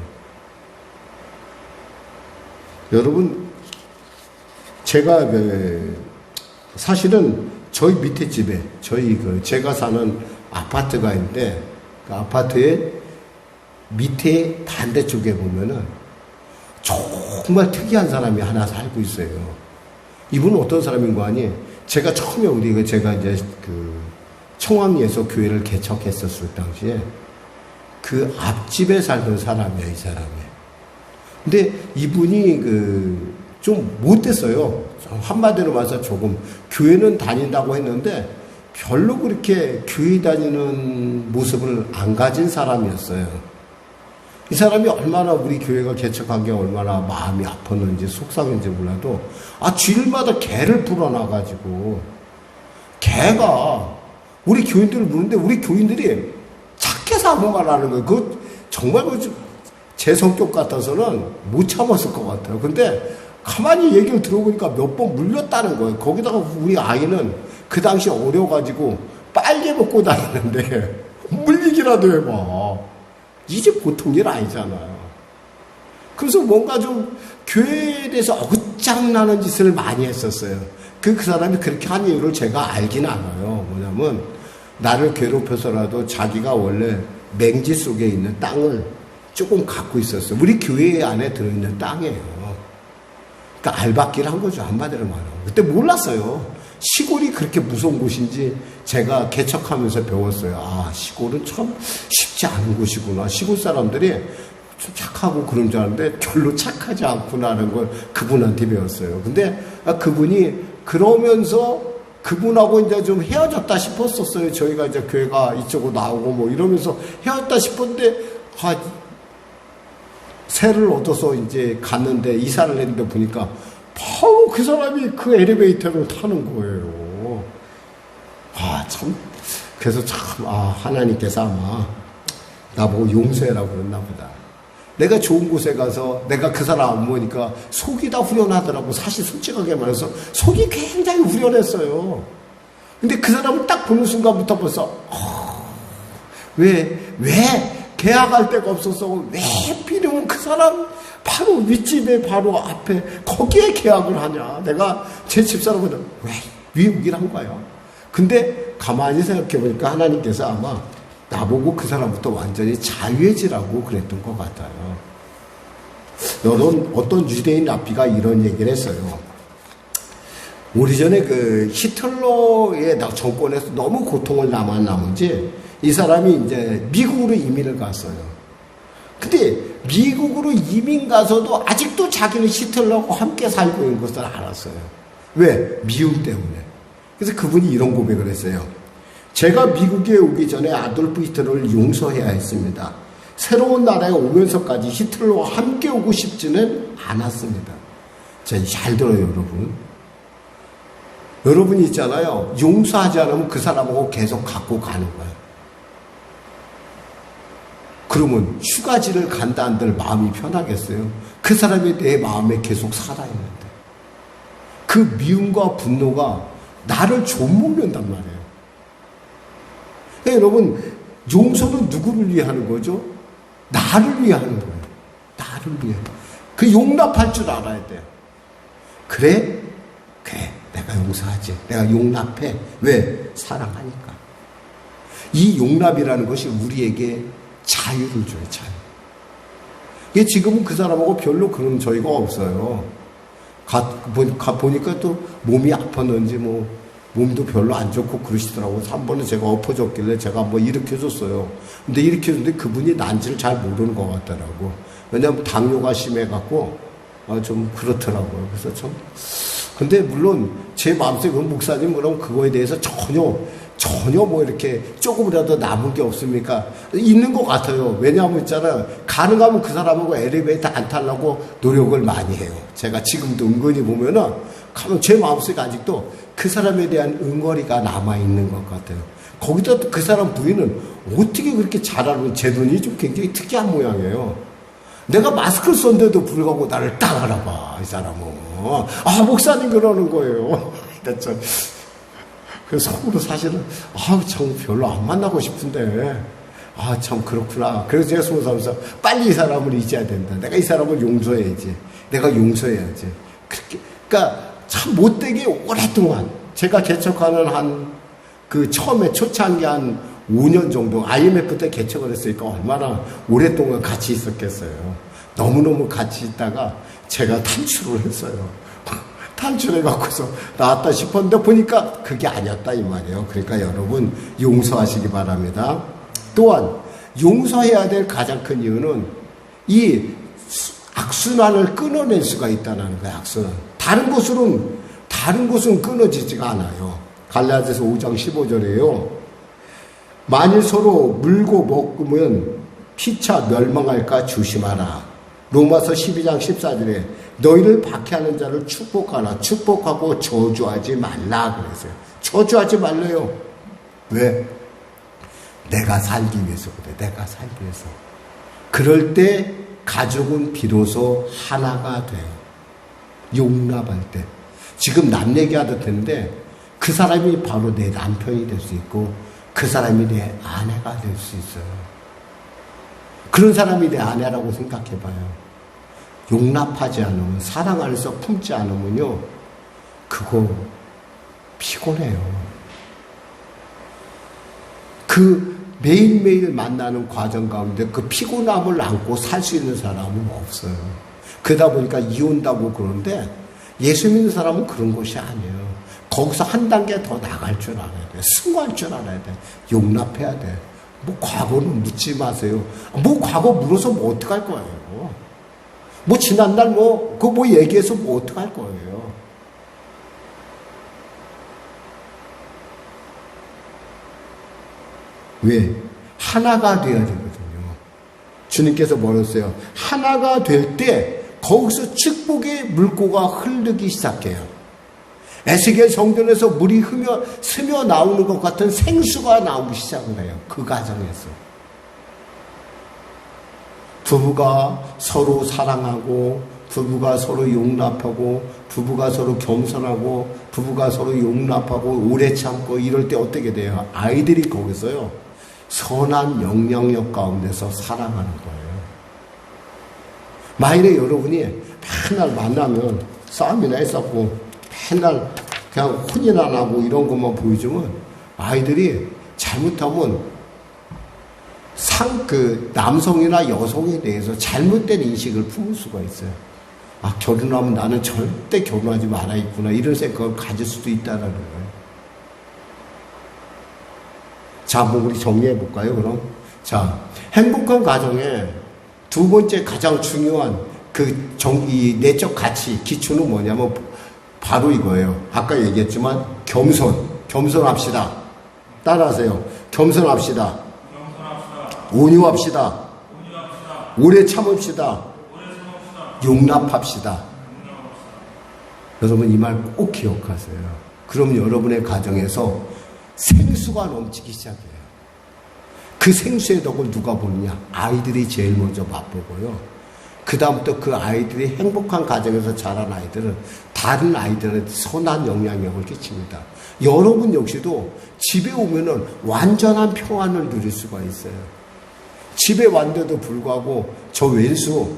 여러분, 제가 사실은 저희 밑에 집에 제가 사는 아파트가 있는데 그 아파트의 밑에 반대쪽에 보면은 정말 특이한 사람이 하나 살고 있어요. 이분은 어떤 사람인 거 아니? 제가 처음에 제가 이제 청왕리에서 교회를 개척했었을 당시에 그 앞집에 살던 사람이에요, 이 사람이. 근데 이분이 좀 못됐어요. 한마디로 말해서 조금 교회는 다닌다고 했는데 별로 그렇게 교회 다니는 모습을 안 가진 사람이었어요. 이 사람이 얼마나 우리 교회가 개척한 게 얼마나 마음이 아팠는지 속상했는지 몰라도 주일마다 개를 풀어놔가지고 개가 우리 교인들을 부르는데 우리 교인들이 착해서 아무 말 안 하는 거예요. 그거 정말 제 성격 같아서는 못 참았을 것 같아요. 근데 가만히 얘기를 들어보니까 몇 번 물렸다는 거예요. 거기다가 우리 아이는 그 당시 어려가지고 빨개 먹고 다니는데 물리기라도 해봐. 이제 보통 일 아니잖아요. 그래서 뭔가 좀 교회에 대해서 어긋장나는 짓을 많이 했었어요. 그 사람이 그렇게 한 이유를 제가 알긴 알아요. 뭐냐면 나를 괴롭혀서라도 자기가 원래 맹지 속에 있는 땅을 조금 갖고 있었어요. 우리 교회 안에 들어있는 땅이에요. 그러니까 알박기를 한 거죠. 한마디로 말하면. 그때 몰랐어요. 시골이 그렇게 무서운 곳인지 제가 개척하면서 배웠어요. 시골은 참 쉽지 않은 곳이구나. 시골 사람들이 좀 착하고 그런 줄 알았는데 별로 착하지 않구나라는 걸 그분한테 배웠어요. 근데 그분이 그러면서 그분하고 이제 좀 헤어졌다 싶었었어요. 저희가 이제 교회가 이쪽으로 나오고 뭐 이러면서 헤어졌다 싶었는데 새를 얻어서 이제 갔는데 이사를 했는데 보니까 바로 그 사람이 그 엘리베이터를 타는 거예요. 그래서 하나님께서 아마 나보고 용서해라고 그랬나 보다. 내가 좋은 곳에 가서 내가 그 사람 안 보니까 속이 다 후련하더라고. 사실 솔직하게 말해서 속이 굉장히 후련했어요. 근데 그 사람을 딱 보는 순간부터 벌써 왜 계약할 데가 없어서 왜 필요면 그 사람 바로 윗집에 바로 앞에 거기에 계약을 하냐. 내가 제 집사람보다 왜 여기를 한 거야. 근데 가만히 생각해보니까 하나님께서 아마 나보고 그 사람부터 완전히 자유해지라고 그랬던 것 같아요. 어떤 유대인 랍비가 이런 얘기를 했어요. 오래전에 그 히틀러의 정권에서 너무 고통을 남은 나머지 이 사람이 이제 미국으로 이민을 갔어요. 근데 미국으로 이민 가서도 아직도 자기는 히틀러하고 함께 살고 있는 것을 알았어요. 왜? 미움 때문에. 그래서 그분이 이런 고백을 했어요. 제가 미국에 오기 전에 아돌프 히틀러를 용서해야 했습니다. 새로운 나라에 오면서까지 히틀러와 함께 오고 싶지는 않았습니다. 잘 들어요, 여러분. 여러분이 있잖아요. 용서하지 않으면 그 사람하고 계속 갖고 가는 거예요. 그러면 휴가지를 간다 한들 마음이 편하겠어요? 그 사람이 내 마음에 계속 살아있는데. 그 미움과 분노가 나를 좀먹는단 말이에요. 그러니까 여러분, 용서는 누구를 위해 하는 거죠? 나를 위해 하는 거예요. 나를 위해. 그 용납할 줄 알아야 돼요. 그래, 내가 용서하지. 내가 용납해. 왜? 사랑하니까. 이 용납이라는 것이 우리에게 자유를 줘요, 자유. 이게 지금은 그 사람하고 별로 그런 저희가 없어요. 보니까 또 몸이 아팠는지 몸도 별로 안 좋고 그러시더라고요. 한 번은 제가 엎어졌길래 제가 한번 일으켜줬어요. 근데 일으켜줬는데 그분이 난지를 잘 모르는 것 같더라고. 왜냐하면 당뇨가 심해갖고 좀 그렇더라고요. 그래서 참. 근데 물론 제 마음속에 목사님 그럼 그거에 대해서 전혀 이렇게 조금이라도 남은 게 없습니까? 있는 것 같아요. 왜냐하면 있잖아요. 가능하면 그 사람하고 엘리베이터 안 타려고 노력을 많이 해요. 제가 지금도 은근히 보면은 가면 제 마음속에 아직도 그 사람에 대한 응어리가 남아있는 것 같아요. 거기다 또 그 사람 부인은 어떻게 그렇게 잘 알고 제 눈이 좀 굉장히 특이한 모양이에요. 내가 마스크를 썼는데도 불구하고 나를 딱 알아봐, 이 사람은. 목사님 그러는 거예요. 그래서 속으로 사실은, 참 별로 안 만나고 싶은데, 참 그렇구나. 그래서 제가 속으로 하면서 빨리 이 사람을 잊어야 된다. 내가 이 사람을 용서해야지. 내가 용서해야지. 그러니까 참 못되게 오랫동안, 제가 개척하는 처음에 초창기 한 5년 정도, IMF 때 개척을 했으니까 얼마나 오랫동안 같이 있었겠어요. 너무너무 같이 있다가 제가 탈출을 했어요. 탈출해갖고서 나왔다 싶었는데 보니까 그게 아니었다 이 말이에요. 그러니까 여러분 용서하시기 바랍니다. 또한 용서해야 될 가장 큰 이유는 이 악순환을 끊어낼 수가 있다는 거예요. 악순환. 다른 곳은 끊어지지가 않아요. 갈라디아서 5장 15절이에요. 만일 서로 물고 먹으면 피차 멸망할까 조심하라. 로마서 12장 14절에 너희를 박해하는 자를 축복하라. 축복하고 저주하지 말라 그랬어요. 저주하지 말래요. 왜? 내가 살기 위해서 그래. 내가 살기 위해서. 그럴 때 가족은 비로소 하나가 돼요. 용납할 때. 지금 남 얘기하도 되는데 그 사람이 바로 내 남편이 될 수 있고 그 사람이 내 아내가 될 수 있어요. 그런 사람이 내 아내라고 생각해봐요. 용납하지 않으면, 사랑 안에서 품지 않으면요, 그거 피곤해요. 그 매일매일 만나는 과정 가운데 그 피곤함을 안고 살 수 있는 사람은 없어요. 그러다 보니까 이혼다고 그러는데 예수 믿는 사람은 그런 것이 아니에요. 거기서 한 단계 더 나갈 줄 알아야 돼. 승화할 줄 알아야 돼. 용납해야 돼. 과거는 묻지 마세요. 과거 물어서 어떡할 거예요. 지난날 그거 얘기해서 어떡할 거예요. 왜? 하나가 돼야 되거든요. 주님께서 뭐랬어요? 하나가 될 때 거기서 축복의 물고가 흐르기 시작해요. 에스겔 성전에서 물이 스며 나오는 것 같은 생수가 나오기 시작을 해요. 그 과정에서. 부부가 서로 사랑하고, 부부가 서로 용납하고, 부부가 서로 겸손하고, 부부가 서로 용납하고, 오래 참고, 이럴 때 어떻게 돼요? 아이들이 거기서요, 선한 영향력 가운데서 살아가는 거예요. 만일에 여러분이 맨날 만나면 싸움이나 했었고, 맨날 그냥 혼이나 나고 이런 것만 보여주면 아이들이 잘못하면 남성이나 여성에 대해서 잘못된 인식을 품을 수가 있어요. 아, 결혼하면 나는 절대 결혼하지 말아야겠구나, 이런 생각을 가질 수도 있다는 거예요. 자, 뭐 우리 정리해 볼까요, 그럼? 자, 행복한 가정에 두 번째 가장 중요한 이 내적 가치, 기초는 뭐냐면 바로 이거예요. 아까 얘기했지만 겸손합시다. 따라하세요. 겸손합시다. 온유합시다. 오래 참읍시다. 용납합시다. 여러분 이 말 꼭 기억하세요. 그럼 여러분의 가정에서 생수가 넘치기 시작해요. 그 생수의 덕을 누가 보느냐? 아이들이 제일 먼저 맛보고요. 그 다음부터 그 아이들이 행복한 가정에서 자란 아이들은 다른 아이들한테 선한 영향력을 끼칩니다. 여러분 역시도 집에 오면은 완전한 평안을 누릴 수가 있어요. 집에 왔는데도 불구하고 저 왼수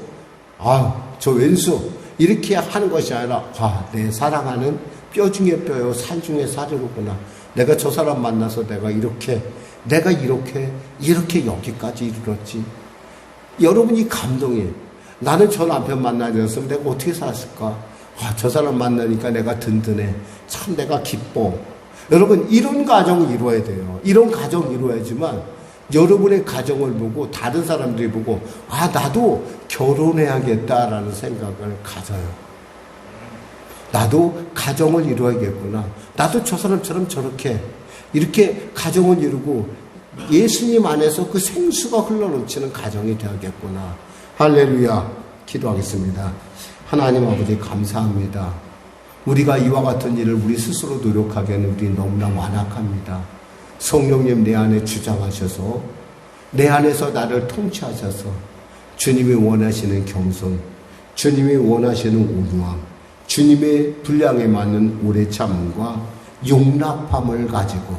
이렇게 하는 것이 아니라 내 사랑하는 뼈 중에 뼈요 살 중에 살이로구나. 내가 저 사람 만나서 내가 이렇게 여기까지 이르렀지. 여러분이 감동이에요. 나는 저 남편 만나졌으면 내가 어떻게 살았을까? 저 사람 만나니까 내가 든든해. 참 내가 기뻐. 여러분 이런 가정을 이루어야 돼요. 이런 가정을 이루어야지만 여러분의 가정을 보고 다른 사람들이 보고 나도 결혼해야겠다라는 생각을 가져요. 나도 가정을 이루어야겠구나. 나도 저 사람처럼 이렇게 가정을 이루고 예수님 안에서 그 생수가 흘러넘치는 가정이 되어야겠구나. 할렐루야. 기도하겠습니다. 하나님 아버지 감사합니다. 우리가 이와 같은 일을 우리 스스로 노력하기에는 우리 너무나 완악합니다. 성령님 내 안에 주장하셔서 내 안에서 나를 통치하셔서 주님이 원하시는 겸손, 주님이 원하시는 온유함, 주님의 분량에 맞는 오래 참음과 용납함을 가지고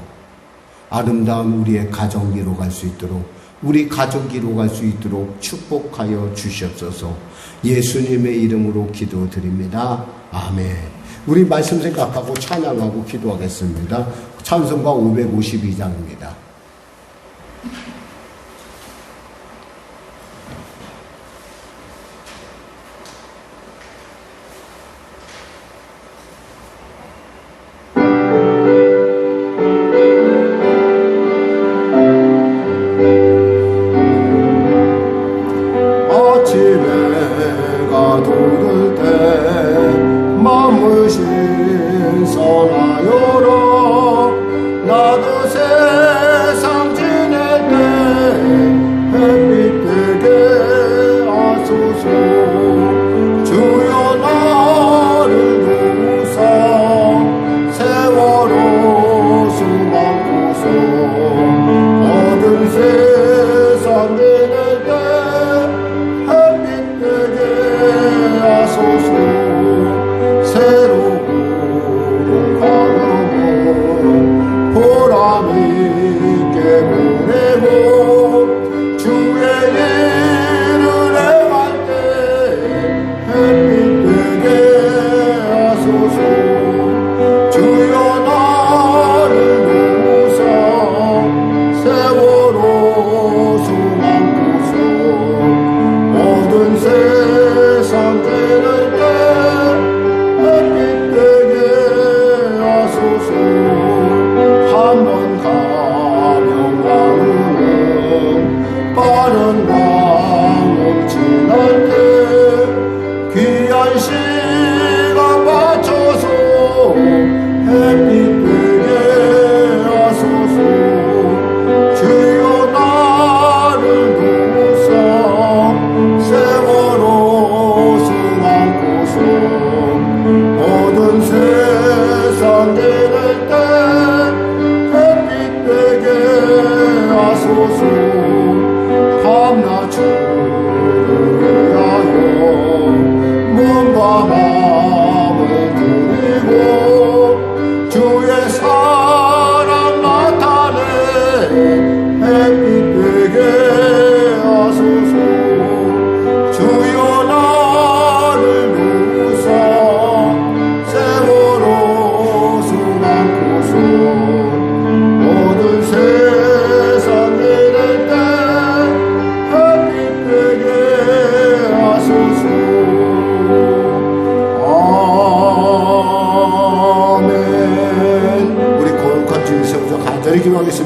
아름다운 우리의 가정 이루어갈 수 있도록, 우리 가족 이루어갈 수 있도록 축복하여 주시옵소서. 예수님의 이름으로 기도드립니다. 아멘. 우리 말씀 생각하고 찬양하고 기도하겠습니다. 찬송가 552장입니다.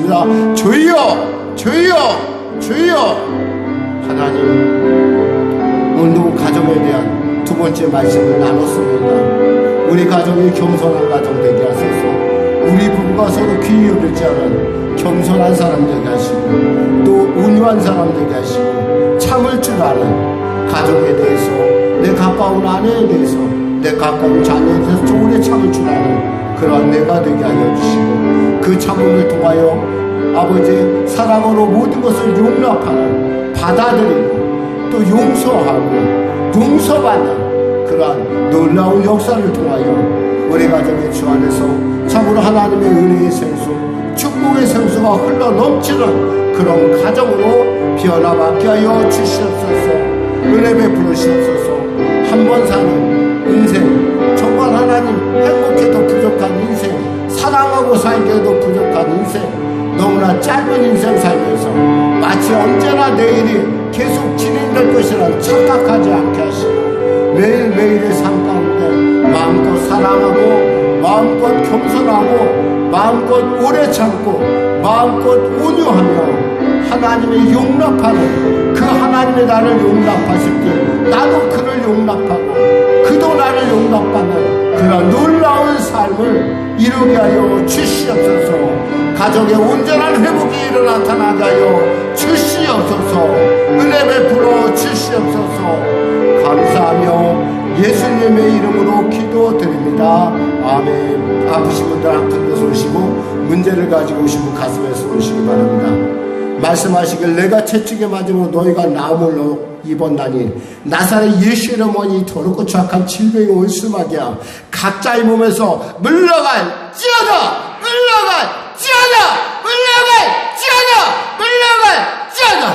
부르짖습니다. 주여, 주여, 주여. 하나님, 오늘도 가정에 대한 두 번째 말씀을 나눴습니다. 우리 가정이 겸손한 가정 되게 하소서. 우리 부부가 서로 귀히 여기지 않은 겸손한 사람 되게 하시고, 또 온유한 사람 되게 하시고, 참을 줄 아는 가정에 대해서, 내 가까운 아내에 대해서, 내 가까운 자녀에 대해서 오래 참을 줄 아는 그러한 내가 되게 하여 주시고, 그 참음을 통하여 아버지 사랑으로 모든 것을 용납하는, 받아들이고 또 용서하고 용서받는 그러한 놀라운 역사를 통하여 우리 가정의 주 안에서 참으로 하나님의 은혜의 생수, 축복의 생수가 흘러 넘치는 그런 가정으로 변화받게 하여 주시옵소서. 은혜 베풀어 주시옵소서. 한 번 사는 인생, 정말 하나님 행복해도 부족한 인생, 사랑하고 살기에도 부족한 인생, 너무나 짧은 인생 살면서 마치 언제나 내일이 계속 진행될 것이라 착각하지 않게 하시고, 매일매일의 삶 가운데 마음껏 사랑하고 마음껏 겸손하고 마음껏 오래 참고 마음껏 온유하며 하나님의 용납하는, 그 하나님의 나를 용납하실 때 나도 그를 용납하고 그도 나를 용납하는 그런 놀라운 삶을 이루게 하여 주시옵소서. 가정의 온전한 회복이 일어나 나타나게 하여 주시옵소서. 은혜 베풀어 주시옵소서. 감사하며 예수님의 이름으로 기도드립니다. 아멘. 아프신 분들 아픈 데서 오시고, 문제를 가지고 오신 분 가슴에서 오시기 바랍니다. 말씀하시길 내가 채찍에 맞으므로 너희가 나음을 입었나니 나사렛 예수 이름으로 더럽고 추악한 질병이 올수막이야. 각자의 몸에서 물러갈지어다, 물러갈지어다, 물러갈지어다.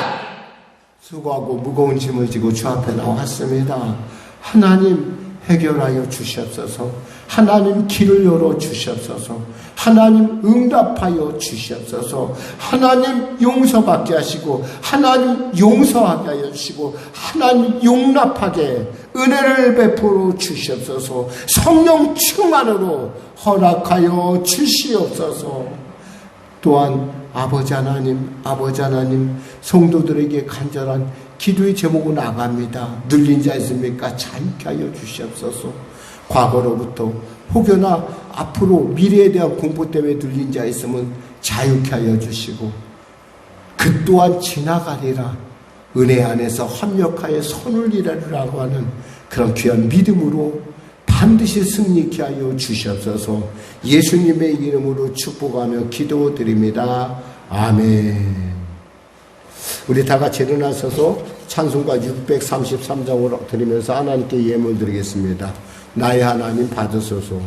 수고하고 무거운 짐을 지고 주 앞에 나왔습니다. 하나님 해결하여 주시옵소서. 하나님 길을 열어 주시옵소서. 하나님 응답하여 주시옵소서. 하나님 용서받게 하시고, 하나님 용서하게 하여 주시고, 하나님 용납하게 은혜를 베풀어 주시옵소서. 성령 충만으로 허락하여 주시옵소서. 또한 아버지 하나님, 성도들에게 간절한 기도의 제목을 나갑니다. 눌린 자 있습니까? 자유케 하여 주시옵소서. 과거로부터 혹여나 앞으로 미래에 대한 공포 때문에 눌린 자 있으면 자유케 하여 주시고, 그 또한 지나가리라, 은혜 안에서 합력하여 선을 이루라고 하는 그런 귀한 믿음으로 반드시 승리케 하여 주시옵소서. 예수님의 이름으로 축복하며 기도드립니다. 아멘. 우리 다 같이 일어나서서 찬송가 633장으로 드리면서 하나님께 예물 드리겠습니다. 나의 하나님 받으소서.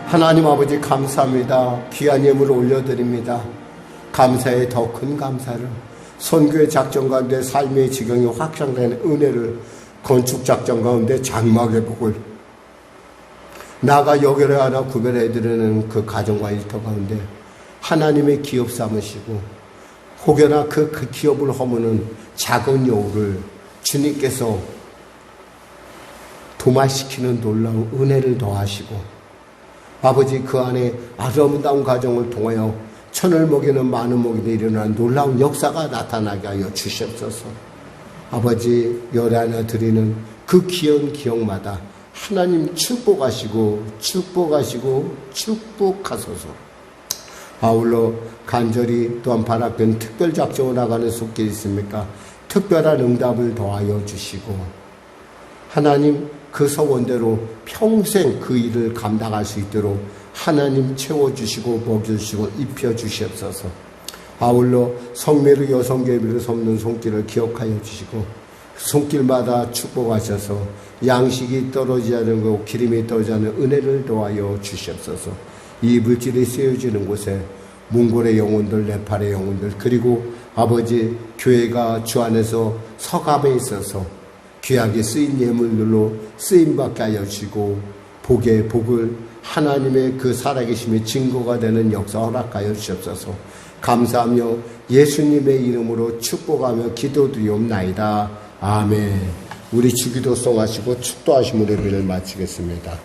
하나님 아버지 감사합니다. 귀한 예물을 올려드립니다. 감사에 더 큰 감사를, 선교의 작전 가운데 삶의 지경이 확장되는 은혜를, 건축작전 가운데 장막의 복을, 나가 여결에 하나 구별해드리는 그 가정과 일터 가운데 하나님의 기업 삼으시고, 혹여나 그 기업을 허무는 작은 여우를 주님께서 도말시키는 놀라운 은혜를 더하시고, 아버지 그 안에 아름다운 가정을 통하여 천을 먹이는 많은 먹이들이 일어나는 놀라운 역사가 나타나게 하여 주시옵소서. 아버지 열애 하나 드리는 그 귀한 기억마다 하나님 축복하시고 축복하소서. 아울러 간절히 또한 바라던 특별작정을 나가는 손길이 있습니까? 특별한 응답을 더하여 주시고, 하나님 그 서원대로 평생 그 일을 감당할 수 있도록 하나님 채워주시고 먹여주시고 입혀주시옵소서. 아울러 성매로 여성계비를 섬는 손길을 기억하여 주시고, 손길마다 축복하셔서 양식이 떨어지지 않은 것, 기름이 떨어지지 않은 은혜를 더하여 주시옵소서. 이 물질이 쓰여지는 곳에 몽골의 영혼들, 네팔의 영혼들, 그리고 아버지 교회가 주 안에서 서감에 있어서 귀하게 쓰인 예물들로 쓰임받게 하여 주시고 복의 복을 하나님의 그 살아계심의 증거가 되는 역사 허락하여 주옵소서. 감사하며 예수님의 이름으로 축복하며 기도드리옵나이다. 아멘. 우리 주기도송 하시고 축도하시면 예배를 마치겠습니다.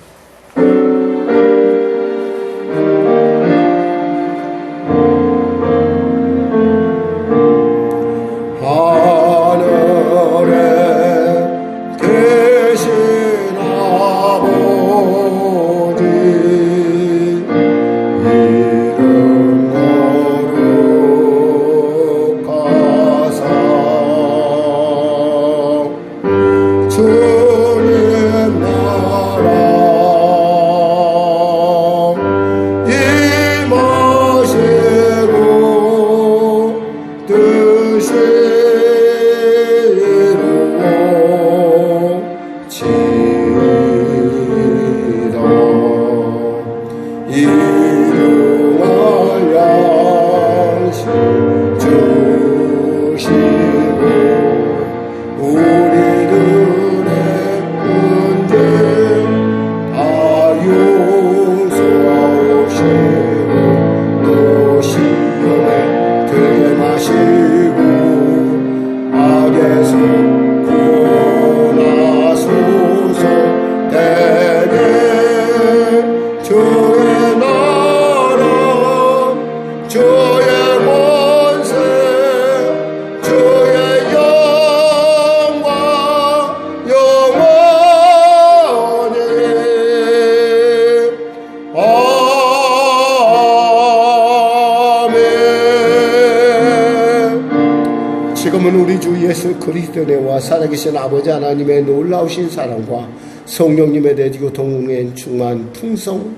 지금은 우리 주 예수 그리스도의 은혜와 살아계신 아버지 하나님의 놀라우신 사랑과 성령님의 내지고 동행엔 충만 풍성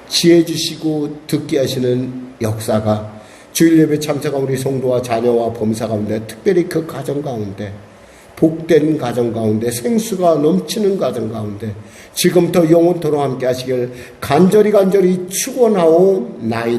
지혜 주시고 듣게 하시는 역사가 주일 예배 참석한 우리 성도와 자녀와 범사 가운데, 특별히 그 가정 가운데, 복된 가정 가운데, 생수가 넘치는 가정 가운데 지금부터 영원토록 함께 하시길 간절히 축원하옵나이다.